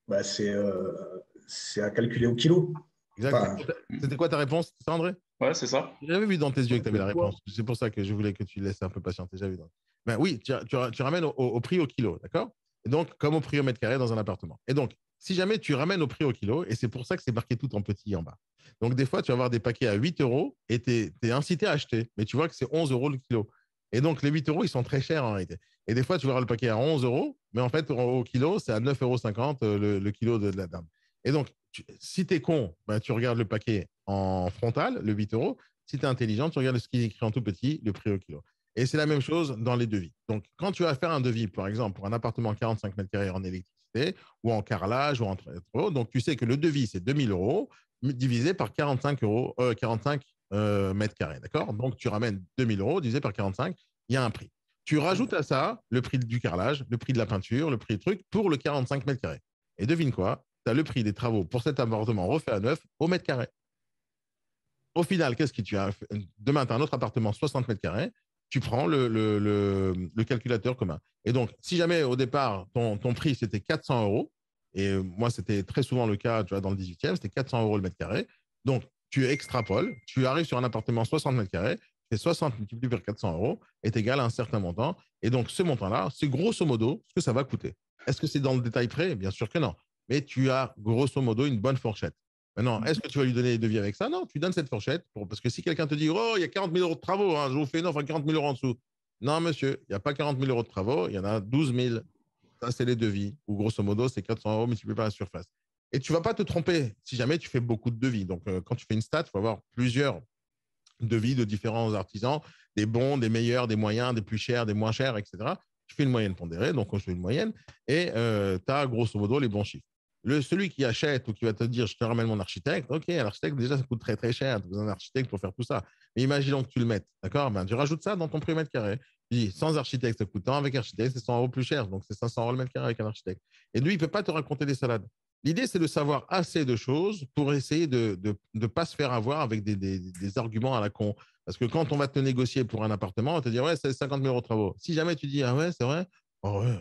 Bah, c'est à calculer au kilo. Exact. Enfin, C'était quoi ta réponse, c'est ça, André? Ouais, c'est ça. J'avais vu dans tes yeux que tu avais la réponse. C'est pour ça que je voulais que tu laisses un peu patienter. J'avais vu ben oui, tu ramènes au prix au kilo, d'accord? Et donc, comme au prix au mètre carré dans un appartement. Et donc, si jamais tu ramènes au prix au kilo, et c'est pour ça que c'est marqué tout en petit en bas. Donc, des fois, tu vas avoir des paquets à 8 euros et tu es incité à acheter, mais tu vois que c'est 11 euros le kilo. Et donc, les 8 euros, ils sont très chers en réalité. Et des fois, tu vas avoir le paquet à 11 euros, mais en fait, au kilo, c'est à 9,50 € le kilo de la dinde. Et donc, si tu es con, ben, tu regardes le paquet en frontal, le 8 euros. Si tu es intelligent, tu regardes ce qui est écrit en tout petit, le prix au kilo. Et c'est la même chose dans les devis. Donc, quand tu vas faire un devis, par exemple, pour un appartement 45 mètres carrés en électricité ou en carrelage ou en travaux, donc tu sais que le devis, c'est 2000 euros divisé par 45 mètres carrés. D'accord? Donc, tu ramènes 2000 euros divisé par 45, il y a un prix. Tu rajoutes à ça le prix du carrelage, le prix de la peinture, le prix du truc pour le 45 mètres carrés. Et devine quoi? Tu as le prix des travaux pour cet appartement refait à neuf au mètre carré. Au final, qu'est-ce que tu as? Demain, tu as un autre appartement 60 mètres carrés, tu prends le calculateur commun. Et donc, si jamais au départ, ton prix, c'était 400 euros, et moi, c'était très souvent le cas, tu vois, dans le 18e, c'était 400 euros le mètre carré. Donc, tu extrapoles, tu arrives sur un appartement 60 mètres carrés, c'est 60 multiplié par 400 euros est égal à un certain montant. Et donc, ce montant-là, c'est grosso modo ce que ça va coûter. Est-ce que c'est dans le détail près? Bien sûr que non. Mais tu as grosso modo une bonne fourchette. Maintenant, est-ce que tu vas lui donner des devis avec ça? Non, tu donnes cette fourchette. Parce que si quelqu'un te dit, oh, il y a 40 000 euros de travaux, hein, je vous fais une offre à 40 000 euros en dessous. Non, monsieur, il n'y a pas 40 000 euros de travaux, il y en a 12 000. Ça, c'est les devis. Ou grosso modo, c'est 400 euros multiplié par la surface. Et tu ne vas pas te tromper si jamais tu fais beaucoup de devis. Donc, quand tu fais une stat, il faut avoir plusieurs devis de différents artisans, des bons, des meilleurs, des moyens, des plus chers, des moins chers, etc. Tu fais une moyenne pondérée, donc on fait une moyenne, et tu as grosso modo les bons chiffres. Celui qui achète ou qui va te dire je te ramène mon architecte, ok, l'architecte déjà ça coûte très très cher, tu as besoin d'un architecte pour faire tout ça. Mais imaginons que tu le mettes, d'accord? Ben, tu rajoutes ça dans ton prix au mètre carré. Tu dis sans architecte ça coûte tant, avec architecte c'est 100 euros plus cher, donc c'est 500 euros le mètre carré avec un architecte. Et lui, il ne peut pas te raconter des salades. L'idée, c'est de savoir assez de choses pour essayer de ne pas se faire avoir avec des arguments à la con. Parce que quand on va te négocier pour un appartement, on va te dire ouais, c'est 50 000 euros de travaux. Si jamais tu dis ah ouais, c'est vrai, oh ouais,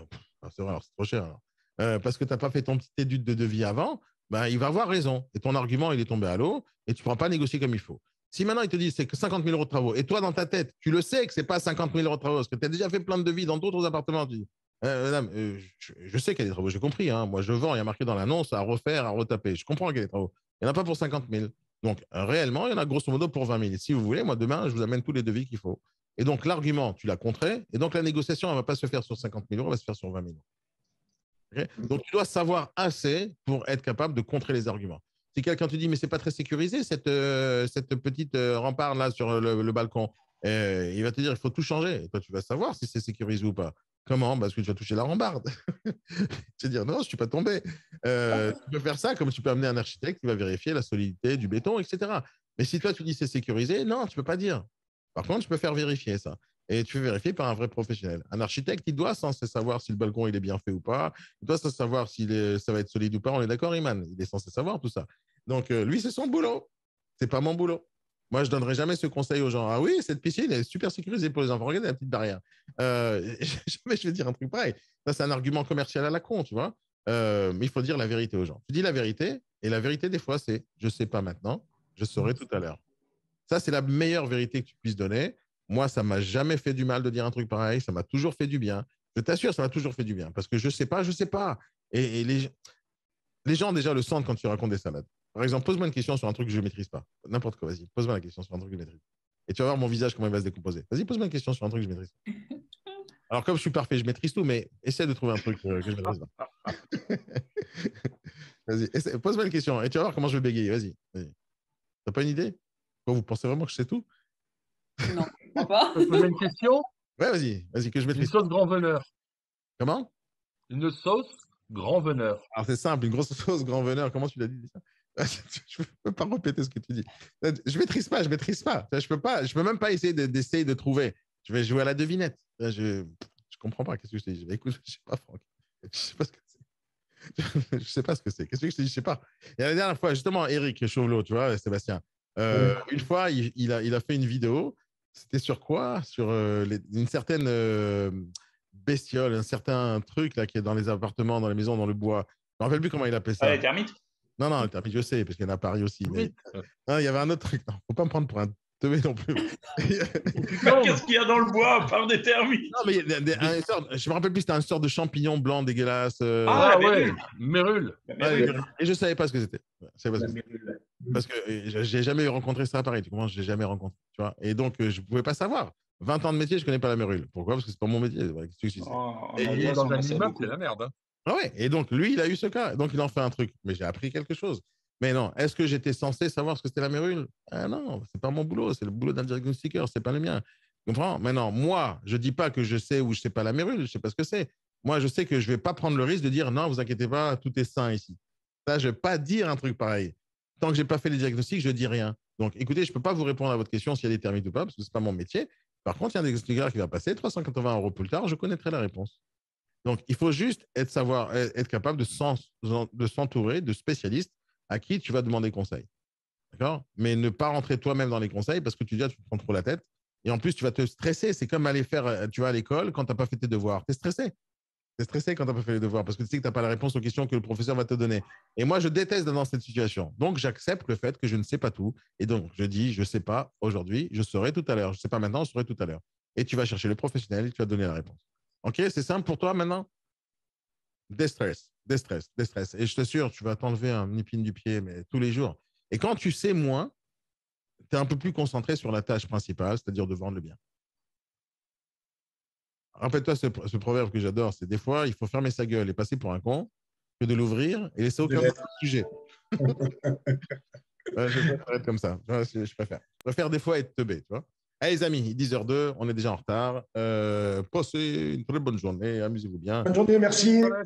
c'est vrai, alors c'est trop cher. Alors. Parce que tu n'as pas fait ton petite étude de devis avant, ben, il va avoir raison. Et ton argument, il est tombé à l'eau et tu ne pourras pas négocier comme il faut. Si maintenant, il te dit c'est que 50 000 euros de travaux, et toi, dans ta tête, tu le sais que ce n'est pas 50 000 euros de travaux, parce que tu as déjà fait plein de devis dans d'autres appartements, tu dis madame, je sais qu'il y a des travaux, j'ai compris. Hein. Moi, je vends, il y a marqué dans l'annonce à refaire, à retaper. Je comprends qu'il y a des travaux. Il n'y en a pas pour 50 000. Donc, réellement, il y en a grosso modo pour 20 000. Et si vous voulez, moi, demain, je vous amène tous les devis qu'il faut. Et donc, l'argument, tu l'as contré. Et donc, la négociation, elle ne va pas se faire sur 50 000 euros, elle va se faire sur 20 000 euros. Okay. Donc, tu dois savoir assez pour être capable de contrer les arguments. Si quelqu'un te dit, mais c'est pas très sécurisé, cette petite rempart là sur le balcon, il va te dire, il faut tout changer. Et toi, tu vas savoir si c'est sécurisé ou pas. Comment? Parce que tu vas toucher la rambarde. Tu vas dire, non, je ne suis pas tombé. Tu peux faire ça comme tu peux amener un architecte qui va vérifier la solidité du béton, etc. Mais si toi, tu dis c'est sécurisé, non, tu ne peux pas dire. Par contre, tu peux faire vérifier ça. Et tu fais vérifier par un vrai professionnel. Un architecte, il doit censé savoir si le balcon il est bien fait ou pas. Il doit savoir si ça va être solide ou pas. On est d'accord, Iman? Il est censé savoir tout ça. Donc, lui, c'est son boulot. C'est pas mon boulot. Moi, je ne donnerai jamais ce conseil aux gens. Ah oui, cette piscine est super sécurisée pour les enfants. Regardez la petite barrière. Jamais je vais dire un truc pareil. Ça, c'est un argument commercial à la con, tu vois. Mais il faut dire la vérité aux gens. Tu dis la vérité, et la vérité, des fois, c'est je ne sais pas maintenant, je saurai tout à l'heure. Ça, c'est la meilleure vérité que tu puisses donner. Moi, ça ne m'a jamais fait du mal de dire un truc pareil. Ça m'a toujours fait du bien. Je t'assure, ça m'a toujours fait du bien. Parce que je ne sais pas, je ne sais pas. Et les gens, déjà, le sentent quand tu racontes des salades. Par exemple, pose-moi une question sur un truc que je ne maîtrise pas. N'importe quoi, vas-y. Pose-moi la question sur un truc que je maîtrise. Et tu vas voir mon visage, comment il va se décomposer. Vas-y, pose-moi une question sur un truc que je maîtrise. Alors, comme je suis parfait, je maîtrise tout, mais essaie de trouver un truc que je maîtrise pas. Vas-y, pose-moi une question et tu vas voir comment je vais bégayer. Vas-y. T'as pas une idée? Quoi, vous pensez vraiment que je sais tout? Non, pas. Je peux poser une question? Ouais, vas-y, que je Une maîtrise. sauce grand veneur. Comment? Une sauce grand veneur. Alors, c'est simple, une grosse sauce grand veneur. Comment tu l'as dit ça? Je ne peux pas répéter ce que tu dis. Je maîtrise pas. Je peux même pas essayer d'essayer de trouver. Je vais jouer à la devinette. Je comprends pas. Qu'est-ce que je te dis? Écoute, je sais pas, Franck. Je sais pas ce que c'est. Je sais pas ce que c'est. Qu'est-ce que je te dis? Je sais pas. Et la dernière fois, justement, Eric Chauvelot, tu vois, Sébastien, une fois, il a fait une vidéo. C'était sur quoi? Sur une certaine bestiole, un certain truc là qui est dans les appartements, dans les maisons, dans le bois. Je me rappelle plus comment il appelait ça. Ah, les termites? Non, les termites, je sais, parce qu'il y en a à Paris aussi. Mais... Non, il y avait un autre truc. Non, faut pas me prendre pour un teubé non plus. Qu'est-ce qu'il y a dans le bois à part des termites? Non, mais je me rappelle plus, c'était un sort de champignon blanc dégueulasse. Ah ouais, mérule. Et je savais pas ce que c'était. Parce que j'ai jamais rencontré ça à Paris. Tu comprends? Je l'ai jamais rencontré. Tu vois? Et donc, je pouvais pas savoir. 20 ans de métier, je connais pas la mérule. Pourquoi? Parce que c'est pas mon métier. Et dans un immeuble, c'est la merde. Hein. Ah ouais. Et donc, lui, il a eu ce cas. Donc, il en fait un truc. Mais j'ai appris quelque chose. Mais non, est-ce que j'étais censé savoir ce que c'était la mérule? Ah non, c'est pas mon boulot. C'est le boulot d'un diagnostiqueur. C'est pas le mien. Tu comprends? Maintenant, moi, je dis pas que je sais ou je sais pas la mérule. Je sais pas ce que c'est. Moi, je sais que je vais pas prendre le risque de dire non, vous inquiétez pas, tout est sain ici. Ça, je vais pas dire un truc pareil. Tant que j'ai pas fait les diagnostics, je dis rien. Donc, écoutez, je peux pas vous répondre à votre question s'il y a des termites ou pas, parce que c'est pas mon métier. Par contre, il y a un diagnostiqueur qui va passer 380 € plus tard, je connaîtrai la réponse. Donc, il faut juste être capable de s'entourer de spécialistes à qui tu vas demander conseil. D'accord? Mais ne pas rentrer toi-même dans les conseils parce que tu te prends trop la tête. Et en plus, tu vas te stresser. C'est comme aller faire, tu vas à l'école quand tu n'as pas fait tes devoirs. Tu es stressé. Tu es stressé quand tu n'as pas fait les devoirs parce que tu sais que tu n'as pas la réponse aux questions que le professeur va te donner. Et moi, je déteste dans cette situation. Donc, j'accepte le fait que je ne sais pas tout. Et donc, je dis, je ne sais pas aujourd'hui, je saurai tout à l'heure. Je ne sais pas maintenant, je saurai tout à l'heure. Et tu vas chercher le professionnel et tu vas donner la réponse. OK? C'est simple pour toi maintenant? Déstress. Et je t'assure, tu vas t'enlever un épine du pied, mais tous les jours. Et quand tu sais moins, tu es un peu plus concentré sur la tâche principale, c'est-à-dire de vendre le bien. Rappelle-toi ce proverbe que j'adore, c'est des fois, il faut fermer sa gueule et passer pour un con que de l'ouvrir et laisser aucun sujet. Je préfère être comme ça. Je préfère des fois être teubé, tu vois. Allez les amis, 10h02, on est déjà en retard. Passez une très bonne journée, amusez-vous bien. Bonne journée, merci. Voilà,